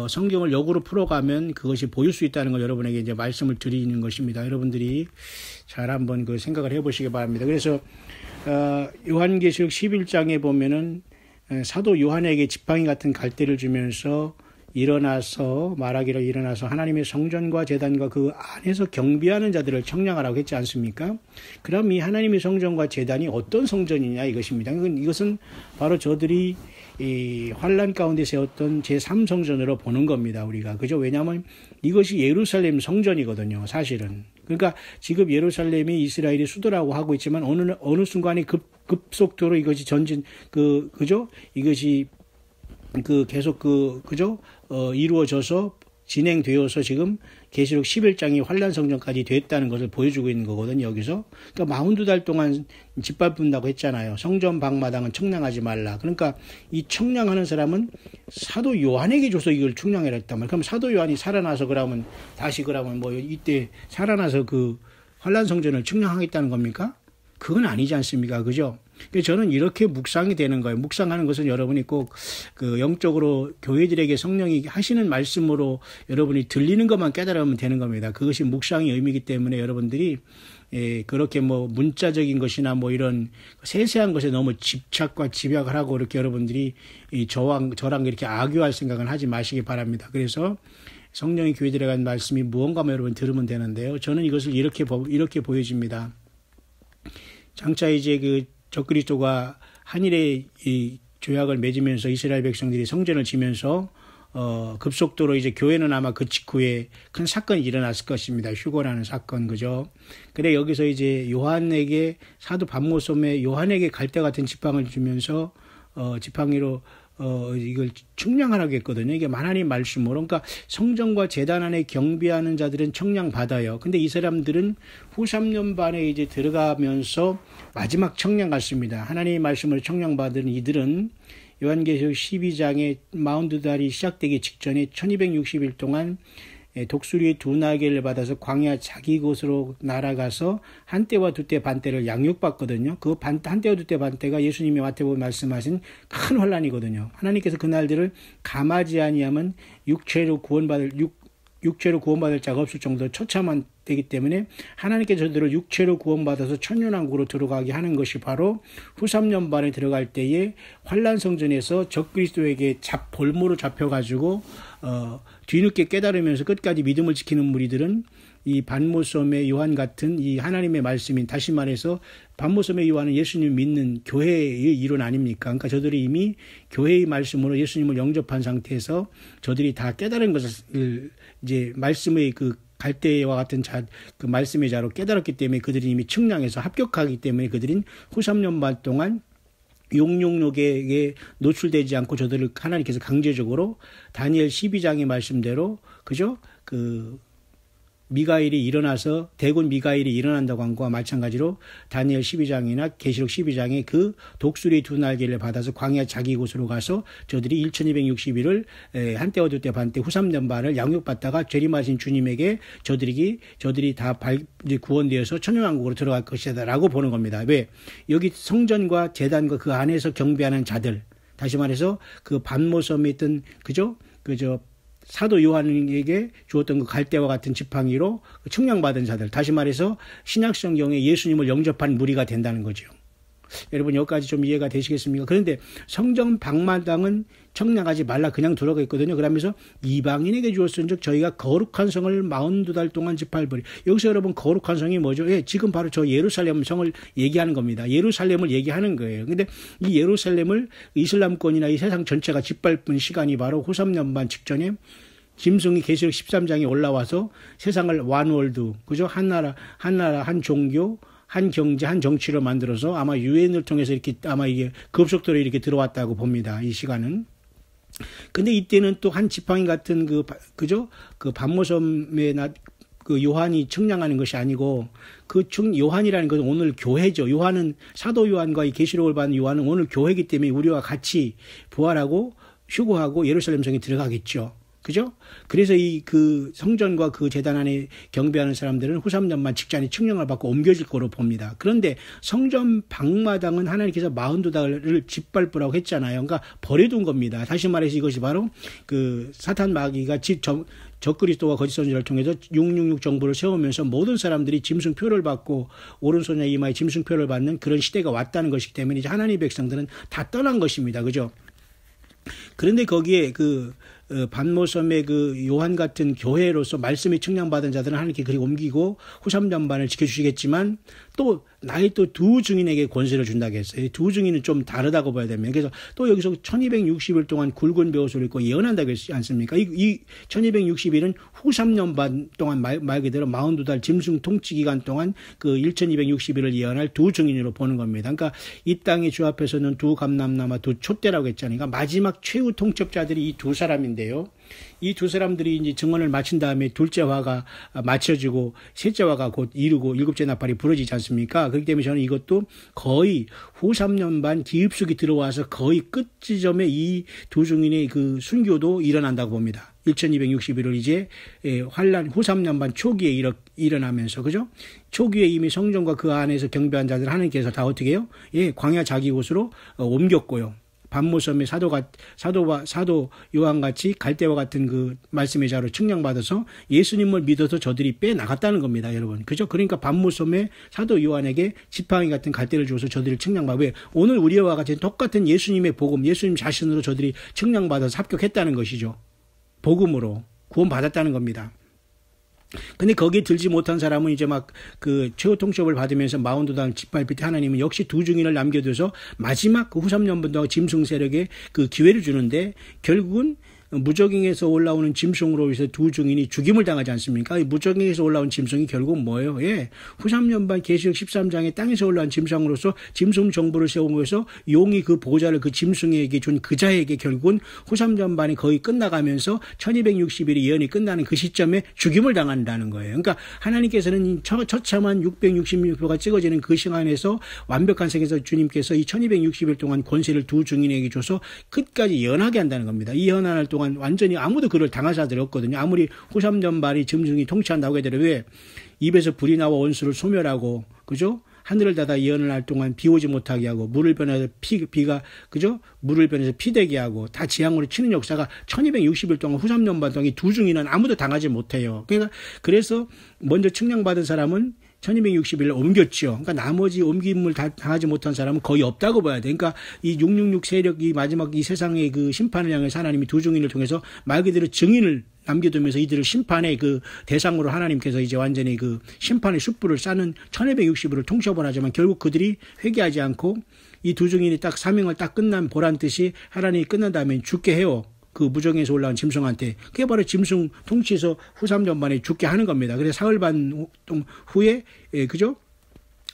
성경을 역으로 풀어가면 그것이 보일 수 있다는 걸 여러분에게 이제 말씀을 드리는 것입니다. 여러분들이 잘 한번 생각을 해보시기 바랍니다. 그래서 요한계시록 11장에 보면은 사도 요한에게 지팡이 같은 갈대를 주면서 말하기를 일어나서 하나님의 성전과 제단과 그 안에서 경비하는 자들을 청량하라고 했지 않습니까? 그럼 이 하나님의 성전과 제단이 어떤 성전이냐 이것입니다. 이것은 바로 저들이 이 환란 가운데 세웠던 제3성전으로 보는 겁니다. 우리가. 그죠? 왜냐하면 이것이 예루살렘 성전이거든요. 사실은. 그러니까 지금 예루살렘이 이스라엘의 수도라고 하고 있지만 어느 순간에 급속도로 이것이 그죠? 이것이 계속 그죠? 이루어져서 진행되어서 지금 계시록 11장이 환란 성전까지 됐다는 것을 보여주고 있는 거거든요. 여기서. 그러니까 42달 동안 짓밟는다고 했잖아요. 성전 방마당은 청량하지 말라. 그러니까 이 청량하는 사람은 사도 요한에게 줘서 이걸 청량해라 했단 말이에요. 그럼 사도 요한이 살아나서 다시 이때 살아나서 환란 성전을 청량하겠다는 겁니까? 그건 아니지 않습니까? 그죠? 저는 이렇게 묵상이 되는 거예요. 묵상하는 것은 여러분이 꼭 영적으로 교회들에게 성령이 하시는 말씀으로 여러분이 들리는 것만 깨달으면 되는 겁니다. 그것이 묵상의 의미이기 때문에 여러분들이 그렇게 문자적인 것이나 이런 세세한 것에 너무 집착과 집약을 하고 이렇게 여러분들이 저랑 이렇게 악유할 생각은 하지 마시기 바랍니다. 그래서 성령이 교회들에 간 말씀이 무언가만 여러분 들으면 되는데요. 저는 이것을 이렇게 보여집니다. 장차 이제 적그리스도가 한일의 이 조약을 맺으면서 이스라엘 백성들이 성전을 지면서 급속도로 이제 교회는 아마 그 직후에 큰 사건이 일어났을 것입니다. 휴거라는 사건, 그죠? 근데 여기서 이제 요한에게, 사도 반모섬에 요한에게 갈대 같은 지팡이를 주면서, 지팡이로, 이걸 측량하라고 했거든요. 이게 하나님 말씀으로. 그러니까 성전과 제단 안에 경비하는 자들은 청량받아요. 근데 이 사람들은 후 3년 반에 이제 들어가면서 마지막 청량 같습니다. 하나님의 말씀을 청량받은 이들은 요한계시록 12장에 42달이 시작되기 직전에 1260일 동안 독수리의 두 날개를 받아서 광야 자기 곳으로 날아가서 한 때와 두 때 반때를 양육받거든요. 그 한 때와 두 때 반때가 예수님이 마태복음 말씀하신 큰 환란이거든요. 하나님께서 그 날들을 감하지 아니하면 육체로 구원받을 자가 없을 정도로 처참한 되기 때문에 하나님께서 저들을 육체로 구원받아서 천년왕국으로 들어가게 하는 것이 바로 후 3년 반에 들어갈 때에 환란성전에서 적그리스도에게 볼모로 잡혀가지고 뒤늦게 깨달으면서 끝까지 믿음을 지키는 무리들은 이 반모섬의 요한 같은 이 하나님의 말씀인, 다시 말해서 반모섬의 요한은 예수님 믿는 교회의 일원 아닙니까? 그러니까 저들이 이미 교회의 말씀으로 예수님을 영접한 상태에서 저들이 다 깨달은 것을 이제 말씀의 그 갈대와 같은 그 말씀의 자로 깨달았기 때문에 그들이 이미 측량해서 합격하기 때문에 그들은 후 3년 반 동안 용용욕에 노출되지 않고 저들을 하나님께서 강제적으로 다니엘 12장의 말씀대로, 그죠? 미가엘이 일어나서, 대군 미가엘이 일어난다고 한 거와 마찬가지로 다니엘 12장이나 계시록 12장에 그 독수리 두 날개를 받아서 광야 자기 곳으로 가서 저들이 1260일을 한때와 두때 반때 후 3년 반을 양육받다가 재림하신 주님에게 저들이 다 이제 구원되어서 천년왕국으로 들어갈 것이다 라고 보는 겁니다. 왜? 여기 성전과 제단과 그 안에서 경배하는 자들, 다시 말해서 그 반모섬에 있던, 그죠? 사도 요한에게 주었던 그 갈대와 같은 지팡이로 측량받은 자들, 다시 말해서 신약성경에 예수님을 영접한 무리가 된다는 거죠. 여러분 여기까지 좀 이해가 되시겠습니까? 그런데 성전 방마당은 청량하지 말라 그냥 들어가 있거든요. 그러면서 이방인에게 주었은즉 저희가 거룩한 성을 42달 동안 지팔벌이. 여기서 여러분 거룩한 성이 뭐죠? 예, 지금 바로 저 예루살렘 성을 얘기하는 겁니다. 예루살렘을 얘기하는 거예요. 근데 이 예루살렘을 이슬람권이나 이 세상 전체가 짓밟은 시간이 바로 후 3년 반 직전에 짐승이 계시록 13장에 올라와서 세상을 원월드, 그죠? 한 나라, 한 종교, 한 경제, 한 정치를 만들어서 아마 유엔을 통해서 이렇게 아마 이게 급속도로 이렇게 들어왔다고 봅니다. 이 시간은. 근데 이때는 또 한 지팡이 같은 그죠? 그 반모섬에 그 요한이 측량하는 것이 아니고 요한이라는 것은 오늘 교회죠. 요한은 사도 요한과 이 계시록을 받은 요한은 오늘 교회이기 때문에 우리와 같이 부활하고 휴거하고 예루살렘 성에 들어가겠죠. 그죠? 그래서 그 성전과 그 제단 안에 경배하는 사람들은 후 3년만 직전에 측량을 받고 옮겨질 거로 봅니다. 그런데 성전 방마당은 하나님께서 42달을 짓밟으라고 했잖아요. 그러니까 버려둔 겁니다. 다시 말해서 이것이 바로 그 사탄 마귀가 적그리스도와 거짓 선지자를 통해서 666 정부를 세우면서 모든 사람들이 짐승표를 받고 오른손에 이마에 짐승표를 받는 그런 시대가 왔다는 것이기 때문에 이제 하나님의 백성들은 다 떠난 것입니다. 그죠? 그런데 거기에 반모섬의 그 요한 같은 교회로서 말씀이 측량받은 자들은 하나님께 그리 옮기고 후 3년 반을 지켜주시겠지만 또 나의 또 두 증인에게 권세를 준다고 했어요. 두 증인은 좀 다르다고 봐야 됩니다. 그래서 또 여기서 1260일 동안 굵은 베옷을 입고 예언한다고 했지 않습니까? 이 1260일은 후 3년 반 동안 말 그대로 42달 짐승 통치 기간 동안 그 1260일을 예언할 두 증인으로 보는 겁니다. 그러니까 이 땅의 주 앞에서는 두 감람나마 두 촛대라고 했잖아요. 그러니까 마지막 최후 통첩자들이 이 두 사람인데요. 이 두 사람들이 이제 증언을 마친 다음에 둘째 화가 마쳐지고 셋째 화가 곧 이루고 일곱째 나팔이 부러지지 않습니까? 그렇기 때문에 저는 이것도 거의 후 3년 반 기입속이 들어와서 거의 끝 지점에 이 두 증인의 그 순교도 일어난다고 봅니다. 1261을 이제 환란 후 3년 반 초기에 일어나면서, 그죠? 초기에 이미 성전과 그 안에서 경배한 자들 하나님께서 다 어떻게 해요? 예, 광야 자기 곳으로 옮겼고요. 반모섬의 사도 요한같이 갈대와 같은 그 말씀의 자로 측량받아서 예수님을 믿어서 저들이 빼나갔다는 겁니다, 여러분. 그죠? 그러니까 반모섬의 사도 요한에게 지팡이 같은 갈대를 줘서 저들이 측량받아. 왜? 오늘 우리와 같이 똑같은 예수님의 복음, 예수님 자신으로 저들이 측량받아서 합격했다는 것이죠. 복음으로 구원받았다는 겁니다. 근데 거기에 들지 못한 사람은 이제 막 그 최후 통첩을 받으면서 42달 짓밟을 때 하나님은 역시 두 증인을 남겨둬서 마지막 그 후 3년 동안 짐승 세력에 그 기회를 주는데 결국은 무적행에서 올라오는 짐승으로 해서 두 증인이 죽임을 당하지 않습니까? 이 무적행에서 올라온 짐승이 결국 뭐예요? 예. 후삼년반 계시록 13장에 땅에서 올라온 짐승으로서 짐승 정부를 세우면서 용이 그 보좌를 그 짐승에게 준 그 자에게 결국은 후삼년반이 거의 끝나가면서 1260일이 예언이 끝나는 그 시점에 죽임을 당한다는 거예요. 그러니까 하나님께서는 처참한 666표가 찍어지는 그 시간에서 완벽한 세계에서 주님께서 이 1260일 동안 권세를 두 증인에게 줘서 끝까지 연하게 한다는 겁니다. 이 연한할 동안 완전히 아무도 그를 당할 자들이 없거든요. 아무리 후삼년반이 짐승이 통치한다고 해도 왜 입에서 불이 나와 원수를 소멸하고 그죠? 하늘을 닫아 예언을 할 동안 비 오지 못하게 하고 물을 변해서 비가 그죠? 물을 변해서 피되게 하고 다 지향으로 치는 역사가 1260일 동안 후삼년반 동안 이 두 증인은 아무도 당하지 못해요. 그러니까 그래서 먼저 측량받은 사람은 1260일 옮겼죠. 그러니까 나머지 옮김을 당하지 못한 사람은 거의 없다고 봐야 돼. 그러니까 이 666 세력이 마지막 이 세상의 그 심판을 향해서 하나님이 두 증인을 통해서 말 그대로 증인을 남겨두면서 이들을 심판의 그 대상으로 하나님께서 이제 완전히 그 심판의 숯불을 쌓는 1260일을 통첩을 하지만 결국 그들이 회개하지 않고 이 두 증인이 딱 사명을 딱 끝난 보란 뜻이 하나님이 끝난 다음에 죽게 해요. 그 무정에서 올라온 짐승한테. 그게 바로 짐승 통치에서 후삼년반에 죽게 하는 겁니다. 그래서 사흘 반 후에, 그죠?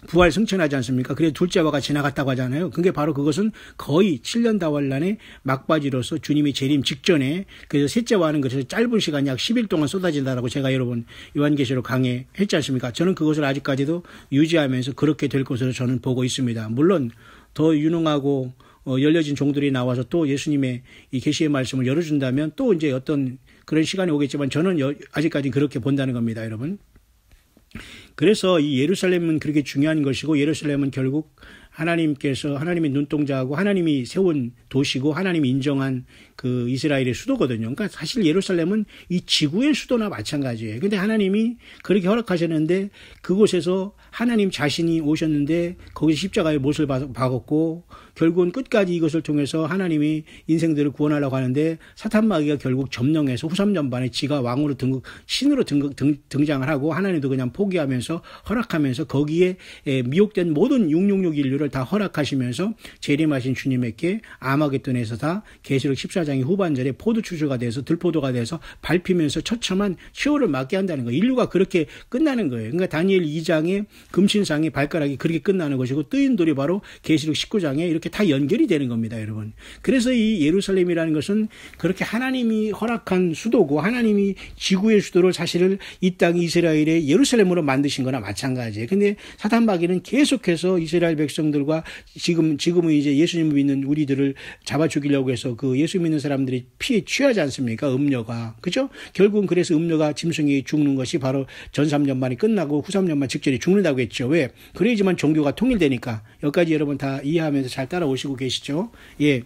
부활 승천하지 않습니까? 그래서 둘째화가 지나갔다고 하잖아요. 그게 바로 그것은 거의 7년 다환란의 막바지로서 주님이 재림 직전에 그래서 셋째화하는 것에서 짧은 시간 약 10일 동안 쏟아진다라고 제가 여러분 요한계시록 강의했지 않습니까? 저는 그것을 아직까지도 유지하면서 그렇게 될 것으로 저는 보고 있습니다. 물론 더 유능하고 열려진 종들이 나와서 또 예수님의 이 계시의 말씀을 열어준다면 또 이제 어떤 그런 시간이 오겠지만 저는 아직까지 그렇게 본다는 겁니다, 여러분. 그래서 이 예루살렘은 그렇게 중요한 것이고 예루살렘은 결국 하나님께서 하나님의 눈동자하고 하나님이 세운 도시고 하나님이 인정한 그 이스라엘의 수도거든요. 그러니까 사실 예루살렘은 이 지구의 수도나 마찬가지예요. 근데 하나님이 그렇게 허락하셨는데 그곳에서 하나님 자신이 오셨는데 거기서 십자가의 못을 박았고 결국은 끝까지 이것을 통해서 하나님이 인생들을 구원하려고 하는데 사탄 마귀가 결국 점령해서 후삼년반에 지가 왕으로 신으로 등장을 하고 하나님도 그냥 포기하면서 허락하면서 거기에 미혹된 모든 666 인류를 다 허락하시면서 재림하신 주님에게 아마겟돈에서 다 계시록 14장의 후반절에 포도추수가 돼서 들포도가 돼서 밟히면서 처참한 시호를 맞게 한다는 거예요. 인류가 그렇게 끝나는 거예요. 그러니까 다니엘 2장의 금신상의 발가락이 그렇게 끝나는 것이고 뜨인 돌이 바로 계시록 19장에 이렇게 다 연결이 되는 겁니다, 여러분. 그래서 이 예루살렘이라는 것은 그렇게 하나님이 허락한 수도고 하나님이 지구의 수도를 사실을 이 땅 이스라엘의 예루살렘으로 만드신 거나 마찬가지예요. 근데 사탄 마귀는 계속해서 이스라엘 백성들과 지금은 이제 예수님을 믿는 우리들을 잡아 죽이려고 해서 그 예수 믿는 사람들이 피에 취하지 않습니까? 음료가. 그죠? 결국은 그래서 음료가 짐승이 죽는 것이 바로 전 3년만이 끝나고 후 3년만 직전에 죽는다고 했죠. 왜? 그래야지만 종교가 통일되니까. 여기까지 여러분 다 이해하면서 잘 따라오시고 계시죠? 예.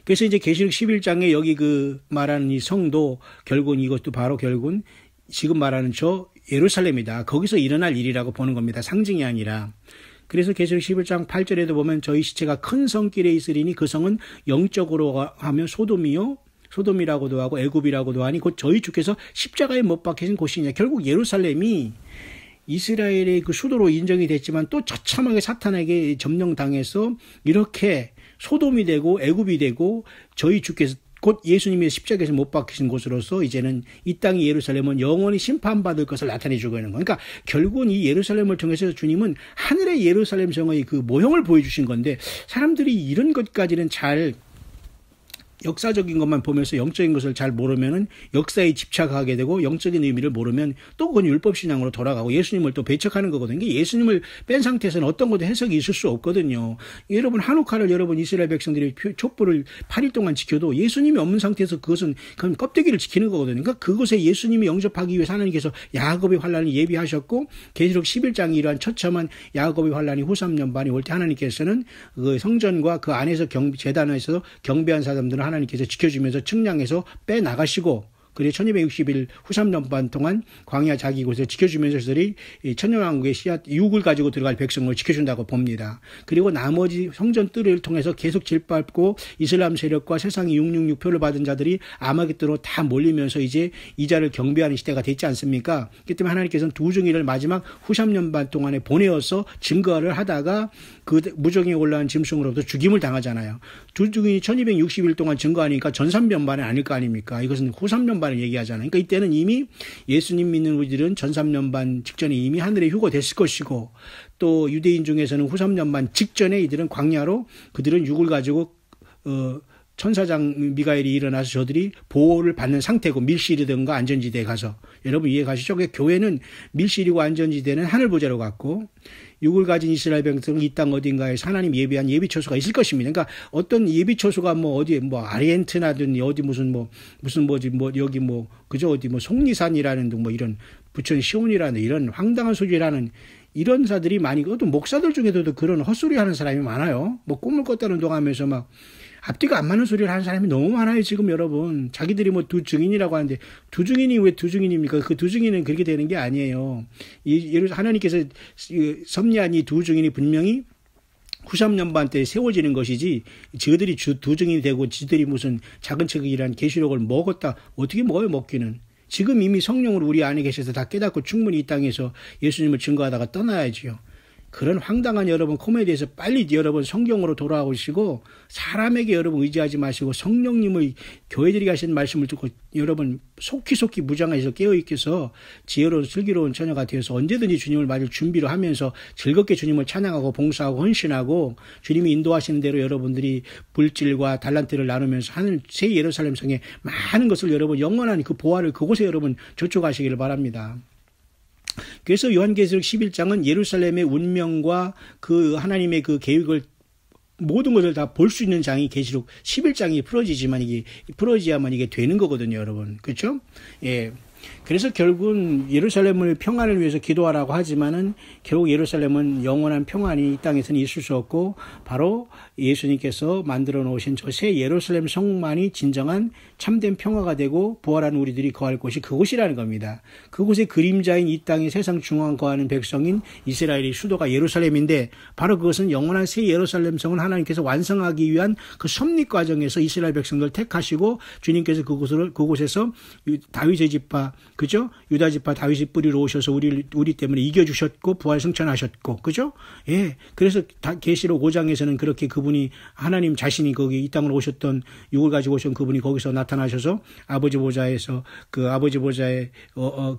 그래서 이제 계시록 11장에 여기 그 말하는 이 성도 결국은 이것도 바로 결국은 지금 말하는 저 예루살렘이다. 거기서 일어날 일이라고 보는 겁니다. 상징이 아니라. 그래서 계시록 11장 8절에도 보면 저희 시체가 큰 성길에 있으리니 그 성은 영적으로 하면 소돔이라고도 하고 애굽이라고도 하니 곧 저희 주께서 십자가에 못 박히신 곳이냐. 결국 예루살렘이 이스라엘의 그 수도로 인정이 됐지만 또 처참하게 사탄에게 점령당해서 이렇게 소돔이 되고 애굽이 되고 저희 주께서 곧 예수님의 십자가에서 못 박히신 곳으로서 이제는 이 땅의 예루살렘은 영원히 심판받을 것을 나타내 주고 있는 거예요. 그러니까 결국은 이 예루살렘을 통해서 주님은 하늘의 예루살렘 성의 그 모형을 보여주신 건데 사람들이 이런 것까지는 잘 역사적인 것만 보면서 영적인 것을 잘 모르면은 역사에 집착하게 되고 영적인 의미를 모르면 또 그건 율법신앙으로 돌아가고 예수님을 또 배척하는 거거든요. 예수님을 뺀 상태에서는 어떤 것도 해석이 있을 수 없거든요. 여러분 한우카를 여러분 이스라엘 백성들이 촛불을 8일 동안 지켜도 예수님이 없는 상태에서 그것은 그건 껍데기를 지키는 거거든요. 그러니까 그것에 예수님이 영접하기 위해서 하나님께서 야곱의 환란을 예비하셨고 계시록 11장이 이러한 처참한 야곱의 환란이 후 3년 반이 올 때 하나님께서는 그 성전과 그 안에서 재단에서 경배한 사람들은 하나님께서 지켜주면서 측량해서 빼나가시고 그래서 1260일 후 3년 반 동안 광야 자기 곳을 지켜주면서 저들이 천년왕국의 씨앗 육을 가지고 들어갈 백성을 지켜준다고 봅니다. 그리고 나머지 성전 뜰을 통해서 계속 질밟고 이슬람 세력과 세상의 666표를 받은 자들이 아마겟돈으로 다 몰리면서 이제 이자를 경배하는 시대가 됐지 않습니까? 그렇기 때문에 하나님께서는 두중이를 마지막 후 3년 반 동안에 보내어서 증거를 하다가 그 무정에 올라온 짐승으로부터 죽임을 당하잖아요. 두중이 1260일 동안 증거하니까 전 3년반은 아닐 거 아닙니까? 이것은 후 3년반을 얘기하잖아요. 그러니까 이때는 이미 예수님 믿는 우리들은 전 3년반 직전에 이미 하늘에 휴거됐을 것이고 또 유대인 중에서는 후 3년반 직전에 이들은 광야로 그들은 육을 가지고 천사장 미가엘이 일어나서 저들이 보호를 받는 상태고 밀실이든가 안전지대에 가서 여러분 이해 가시죠? 교회는 밀실이고 안전지대는 하늘 보좌로 갔고 육을 가진 이스라엘 백성은 이 땅 어딘가에서 하나님 예비한 예비처소가 있을 것입니다. 그러니까 어떤 예비처소가 뭐 어디에 뭐 아리엔트나든 어디 무슨 뭐지 뭐 여기 뭐 그저 어디 뭐 속리산이라는 뭐 이런 부천 시온이라는 이런 황당한 소리라는 이런 사들이 많이 또 목사들 중에도 그런 헛소리 하는 사람이 많아요. 뭐 꿈을 꿨다는 동하면서 막 앞뒤가 안 맞는 소리를 하는 사람이 너무 많아요, 지금 여러분. 자기들이 뭐 두 증인이라고 하는데, 두 증인이 왜 두 증인입니까? 그 두 증인은 그렇게 되는 게 아니에요. 예를 들어 하나님께서 섭리한 이 두 증인이 분명히 후 3년반 때 세워지는 것이지, 저들이 두 증인이 되고, 지들이 무슨 작은 책이란 계시록을 먹었다. 어떻게 먹어요, 먹기는. 지금 이미 성령으로 우리 안에 계셔서 다 깨닫고 충분히 이 땅에서 예수님을 증거하다가 떠나야지요. 그런 황당한 여러분 코미디에서 빨리 여러분 성경으로 돌아오시고 사람에게 여러분 의지하지 마시고 성령님의 교회들이 하신 말씀을 듣고 여러분 속히 무장해서 깨어있게서 지혜로운 슬기로운 처녀가 되어서 언제든지 주님을 맞을 준비를 하면서 즐겁게 주님을 찬양하고 봉사하고 헌신하고 주님이 인도하시는 대로 여러분들이 물질과 달란트를 나누면서 하는 새 예루살렘 성에 많은 것을 여러분 영원한 그 보화를 그곳에 여러분 저축하시기를 바랍니다. 그래서 요한계시록 11장은 예루살렘의 운명과 그 하나님의 그 계획을 모든 것을 다 볼 수 있는 장이 계시록 11장이 풀어지야만 이게 되는 거거든요, 여러분. 그렇죠? 예. 그래서 결국은 예루살렘을 평안을 위해서 기도하라고 하지만은 결국 예루살렘은 영원한 평안이 이 땅에서는 있을 수 없고 바로 예수님께서 만들어 놓으신 저 새 예루살렘 성만이 진정한 참된 평화가 되고 부활한 우리들이 거할 곳이 그곳이라는 겁니다. 그곳의 그림자인 이 땅의 세상 중앙 거하는 백성인 이스라엘의 수도가 예루살렘인데 바로 그것은 영원한 새 예루살렘 성을 하나님께서 완성하기 위한 그 섭리 과정에서 이스라엘 백성들 택하시고 주님께서 그곳에서 다윗의 지파 그죠? 유다 지파 다윗의 뿌리로 오셔서 우리 때문에 이겨주셨고 부활 승천하셨고 그죠? 예. 그래서 계시록 5장에서는 그렇게 그분이 하나님 자신이 거기 이 땅으로 오셨던 육을 가지고 오신 그분이 거기서 나타나셔서 아버지 보좌에서 그 아버지 보좌의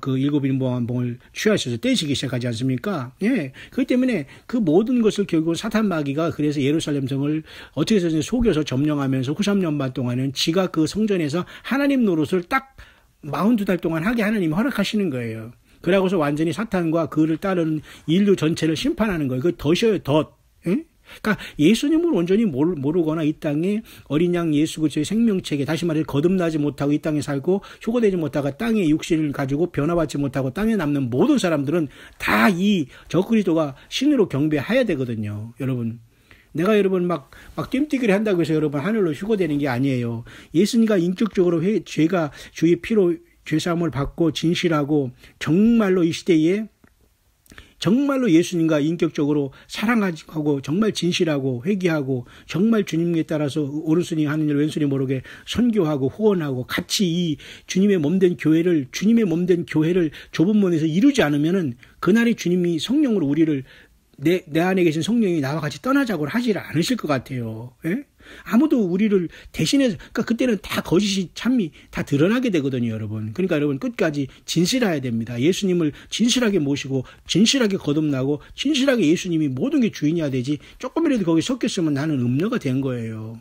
그 일곱 인봉한 봉을 취하셔서 떼시기 시작하지 않습니까? 예. 그렇기 때문에 그 모든 것을 결국 사탄 마귀가 그래서 예루살렘 성을 어떻게 해서 속여서 점령하면서 후 3년 반 동안은 지가 그 성전에서 하나님 노릇을 딱 42달 동안 하게 하나님이 허락하시는 거예요. 그러고서 완전히 사탄과 그를 따르는 인류 전체를 심판하는 거예요. 그 덫이에요, 덫. 응? 그러니까 예수님을 온전히 모르거나 이 땅에 어린 양 예수 그리스도의 생명체계 다시 말해 거듭나지 못하고 이 땅에 살고 휴거되지 못하고 땅의 육신을 가지고 변화받지 못하고 땅에 남는 모든 사람들은 다 이 적그리스도가 신으로 경배해야 되거든요. 여러분. 내가 여러분 막 뜀뛰기를 한다고 해서 여러분 하늘로 휴거되는 게 아니에요. 예수님과 인격적으로 죄가 주의 피로 죄사함을 받고 진실하고 정말로 이 시대에 정말로 예수님과 인격적으로 사랑하고 정말 진실하고 회개하고 정말 주님에 따라서 오른손이 하는 일 왼손이 모르게 선교하고 후원하고 같이 이 주님의 몸된 교회를 좁은 문에서 이루지 않으면은 그날이 주님이 성령으로 우리를 내 안에 계신 성령이 나와 같이 떠나자고 하지 않으실 것 같아요. 예? 아무도 우리를 대신해서, 그러니까 그때는 다 거짓이 참이 다 드러나게 되거든요, 여러분. 그러니까 여러분 끝까지 진실해야 됩니다. 예수님을 진실하게 모시고, 진실하게 거듭나고, 진실하게 예수님이 모든 게 주인이어야 되지, 조금이라도 거기 섞였으면 나는 음녀가 된 거예요.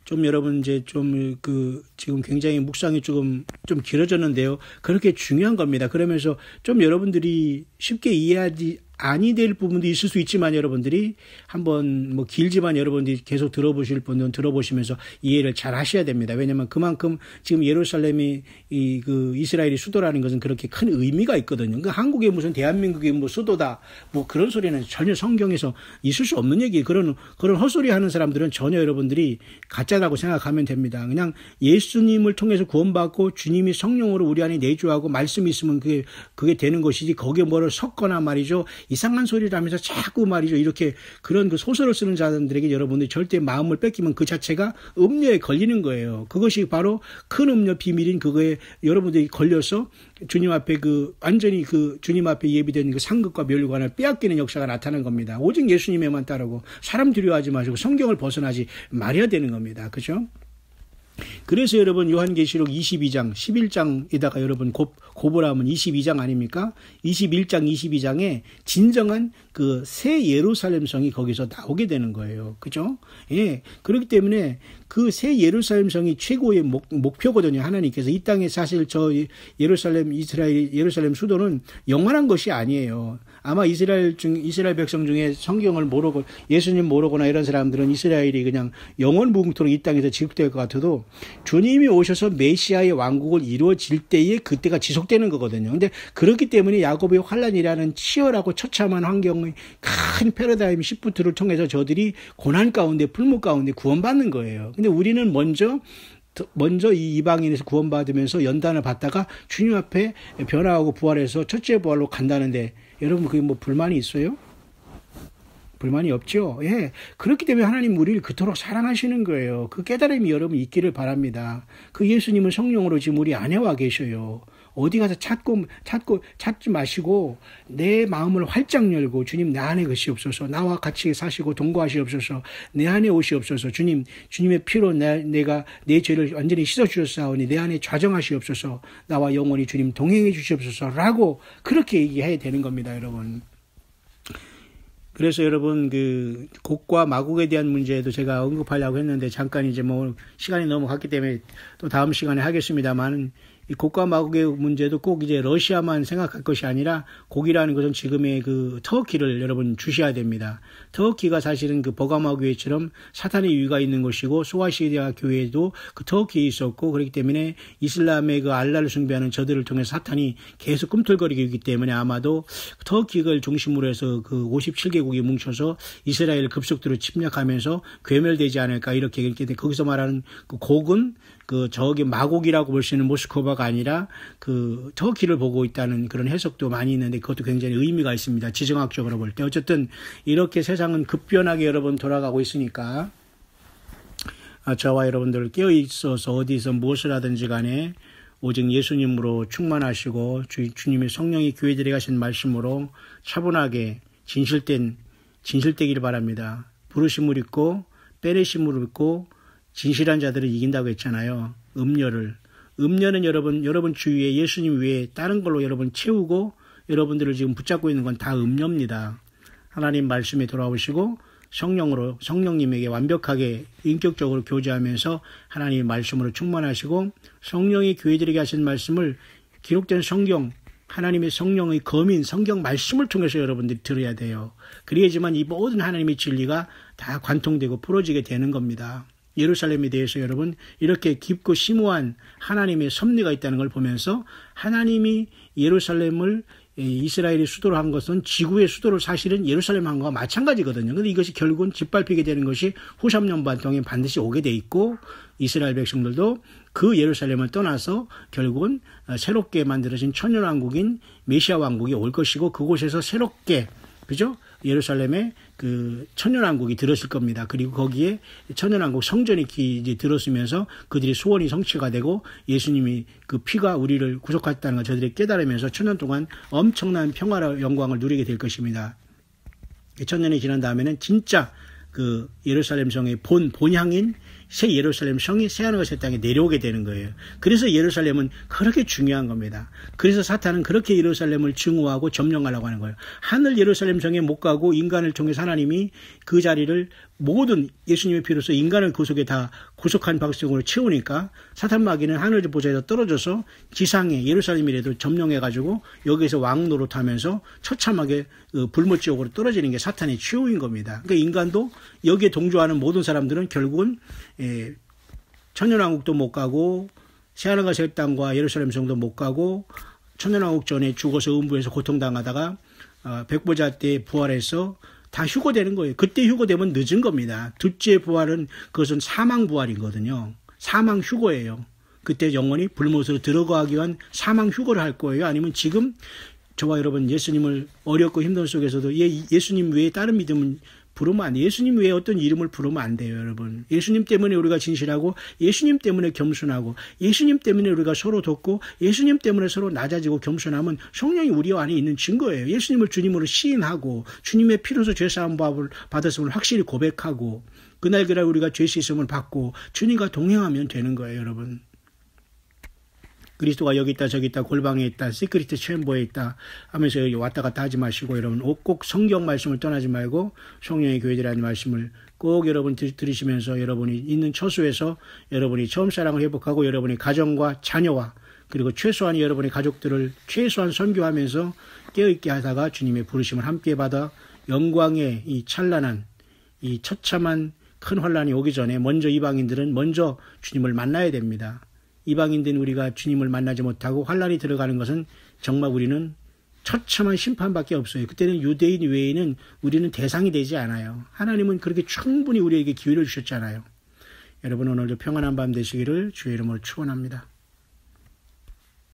좀 여러분 이제 지금 굉장히 묵상이 좀 길어졌는데요. 그렇게 중요한 겁니다. 그러면서 좀 여러분들이 쉽게 이해하지 아니 될 부분도 있을 수 있지만 여러분들이 한번 뭐 길지만 여러분들이 계속 들어보실 분은 들어보시면서 이해를 잘 하셔야 됩니다. 왜냐하면 그만큼 지금 예루살렘이 그 이스라엘이 수도라는 것은 그렇게 큰 의미가 있거든요. 그 한국에 무슨 대한민국이 뭐 수도다 뭐 그런 소리는 전혀 성경에서 있을 수 없는 얘기. 그런 헛소리 하는 사람들은 전혀 여러분들이 가짜라고 생각하면 됩니다. 그냥 예수님을 통해서 구원받고 주님이 성령으로 우리 안에 내주하고 말씀이 있으면 그게 되는 것이지 거기에 뭐를 섞거나 말이죠. 이상한 소리를 하면서 자꾸 말이죠. 이렇게 그런 그 소설을 쓰는 자들에게 여러분들이 절대 마음을 뺏기면 그 자체가 음료에 걸리는 거예요. 그것이 바로 큰 음료 비밀인 그거에 여러분들이 걸려서 주님 앞에 완전히 주님 앞에 예비된 그 상급과 멸관을 빼앗기는 역사가 나타나는 겁니다. 오직 예수님에만 따르고 사람 두려워하지 마시고 성경을 벗어나지 말아야 되는 겁니다. 그죠? 그래서 여러분 요한계시록 22장 11장에다가 여러분 고보라면 22장 아닙니까? 21장 22장에 진정한 그 새 예루살렘 성이 거기서 나오게 되는 거예요. 그죠? 예. 그렇기 때문에 그 새 예루살렘 성이 최고의 목표거든요. 하나님께서 이 땅에 사실 저 예루살렘 수도는 영원한 것이 아니에요. 아마 이스라엘 백성 중에 성경을 모르고 예수님 모르거나 이런 사람들은 이스라엘이 그냥 영원 무궁토록 이 땅에서 지속될 것 같아도 주님이 오셔서 메시아의 왕국을 이루어질 때에 그때가 지속되는 거거든요. 근데 그렇기 때문에 야곱의 환란이라는 치열하고 처참한 환경의 큰 패러다임 시프트를 통해서 저들이 고난 가운데 풀무 가운데 구원받는 거예요. 근데 우리는 먼저 이 이방인에서 구원받으면서 연단을 받다가 주님 앞에 변화하고 부활해서 첫째 부활로 간다는데 여러분 그게 뭐 불만이 있어요? 불만이 없죠? 예. 그렇기 때문에 하나님 우리를 그토록 사랑하시는 거예요. 그 깨달음이 여러분 있기를 바랍니다. 그 예수님은 성령으로 지금 우리 안에 와 계셔요. 어디 가서 찾지 마시고 내 마음을 활짝 열고 주님 내 안에 계시옵소서. 나와 같이 사시고 동거하시옵소서. 내 안에 오시옵소서. 주님의 피로 내가 내 죄를 완전히 씻어주셨사오니 내 안에 좌정하시옵소서. 나와 영원히 주님 동행해 주시옵소서. 라고 그렇게 얘기해야 되는 겁니다, 여러분. 그래서 여러분 그 곡과 마곡에 대한 문제도 제가 언급하려고 했는데 잠깐 이제 뭐 시간이 넘어갔기 때문에 또 다음 시간에 하겠습니다만 이 곡과 마곡의 문제도 꼭 이제 러시아만 생각할 것이 아니라 곡이라는 것은 지금의 그 터키를 여러분 주셔야 됩니다. 터키가 사실은 그 버가마 교회처럼 사탄의 유의가 있는 곳이고 소아시리아 교회도 그 터키에 있었고 그렇기 때문에 이슬람의 그 알라를 숭배하는 저들을 통해서 사탄이 계속 꿈틀거리고 있기 때문에 아마도 터키를 중심으로 해서 그 57개국이 뭉쳐서 이스라엘을 급속도로 침략하면서 괴멸되지 않을까 이렇게 거기서 말하는 그 곡은 저기 마곡이라고 볼 수 있는 모스크바가 아니라 그 터키를 보고 있다는 그런 해석도 많이 있는데 그것도 굉장히 의미가 있습니다. 지정학적으로 볼 때. 어쨌든 이렇게 세상은 급변하게 여러분 돌아가고 있으니까 저와 여러분들 깨어 있어서 어디서 무엇을 하든지 간에 오직 예수님으로 충만하시고 주님의 성령이 교회들에게 하신 말씀으로 차분하게 진실되기를 바랍니다. 부르심을 잊고 빼내심을 잊고 진실한 자들을 이긴다고 했잖아요. 음료는 여러분 주위에 예수님 외에 다른 걸로 여러분 채우고 여러분들을 지금 붙잡고 있는 건 다 음료입니다. 하나님 말씀에 돌아오시고 성령님에게 완벽하게 인격적으로 교제하면서 하나님의 말씀으로 충만하시고 성령이 교회들에게 하신 말씀을 기록된 성경 하나님의 성령의 검인 성경 말씀을 통해서 여러분들이 들어야 돼요. 그래야지만 이 모든 하나님의 진리가 다 관통되고 풀어지게 되는 겁니다. 예루살렘에 대해서 여러분 이렇게 깊고 심오한 하나님의 섭리가 있다는 걸 보면서 하나님이 예루살렘을 이스라엘의 수도로 한 것은 지구의 수도를 사실은 예루살렘 한 것과 마찬가지거든요. 그런데 이것이 결국은 짓밟히게 되는 것이 후 3년 반 동안 반드시 오게 돼 있고 이스라엘 백성들도 그 예루살렘을 떠나서 결국은 새롭게 만들어진 천년왕국인 메시아 왕국이 올 것이고 그곳에서 새롭게 그죠? 예루살렘에 그 천년왕국이 들었을 겁니다. 그리고 거기에 천년왕국 성전이 이제 들었으면서 그들이 소원이 성취가 되고 예수님이 그 피가 우리를 구속했다는 걸 저들이 깨달으면서 천년 동안 엄청난 평화와 영광을 누리게 될 것입니다. 천년이 지난 다음에는 진짜 그 예루살렘 성의 본향인 새 예루살렘 성이 새하늘과 땅에 내려오게 되는 거예요. 그래서 예루살렘은 그렇게 중요한 겁니다. 그래서 사탄은 그렇게 예루살렘을 증오하고 점령하려고 하는 거예요. 하늘 예루살렘 성에 못 가고 인간을 통해서 하나님이 그 자리를 모든 예수님의 피로서 인간을 그 속에 다 구속한 박성으로 채우니까 사탄 마귀는 하늘 보좌에서 떨어져서 지상에 예루살렘이라도 점령해가지고 여기에서 왕 노릇하면서 처참하게 불못지옥으로 떨어지는 게 사탄의 최후인 겁니다. 그러니까 인간도 여기에 동조하는 모든 사람들은 결국은 천년왕국도 못 가고 새하늘과 새 땅과 예루살렘 성도 못 가고 천년왕국 전에 죽어서 음부에서 고통당하다가 백보자 때 부활해서 다 휴거되는 거예요. 그때 휴거되면 늦은 겁니다. 둘째 부활은 그것은 사망 부활이거든요. 사망 휴거예요. 그때 영원히 불못으로 들어가기 위한 사망 휴거를 할 거예요. 아니면 지금 저와 여러분 예수님을 어렵고 힘든 속에서도 예수님 외에 다른 믿음은 부르면 안 돼요. 예수님 외에 어떤 이름을 부르면 안 돼요, 여러분. 예수님 때문에 우리가 진실하고 예수님 때문에 겸손하고 예수님 때문에 우리가 서로 돕고 예수님 때문에 서로 낮아지고 겸손하면 성령이 우리 안에 있는 증거예요. 예수님을 주님으로 시인하고 주님의 피로서 죄사함 받았음을 확실히 고백하고 그날 우리가 죄 씻음을 받고 주님과 동행하면 되는 거예요, 여러분. 그리스도가 여기 있다 저기 있다 골방에 있다 시크릿 챔버에 있다 하면서 여기 왔다 갔다 하지 마시고 여러분 꼭 성경 말씀을 떠나지 말고 성령의 교회들이라는 말씀을 꼭 여러분 들으시면서 여러분이 있는 처소에서 여러분이 처음 사랑을 회복하고 여러분의 가정과 자녀와 그리고 최소한 여러분의 가족들을 최소한 선교하면서 깨어있게 하다가 주님의 부르심을 함께 받아 영광의 이 찬란한 이 처참한 큰 환란이 오기 전에 먼저 이방인들은 먼저 주님을 만나야 됩니다. 이방인된 우리가 주님을 만나지 못하고 환란이 들어가는 것은 정말 우리는 처참한 심판밖에 없어요. 그때는 유대인 외에는 우리는 대상이 되지 않아요. 하나님은 그렇게 충분히 우리에게 기회를 주셨잖아요. 여러분 오늘도 평안한 밤 되시기를 주의 이름으로 축원합니다.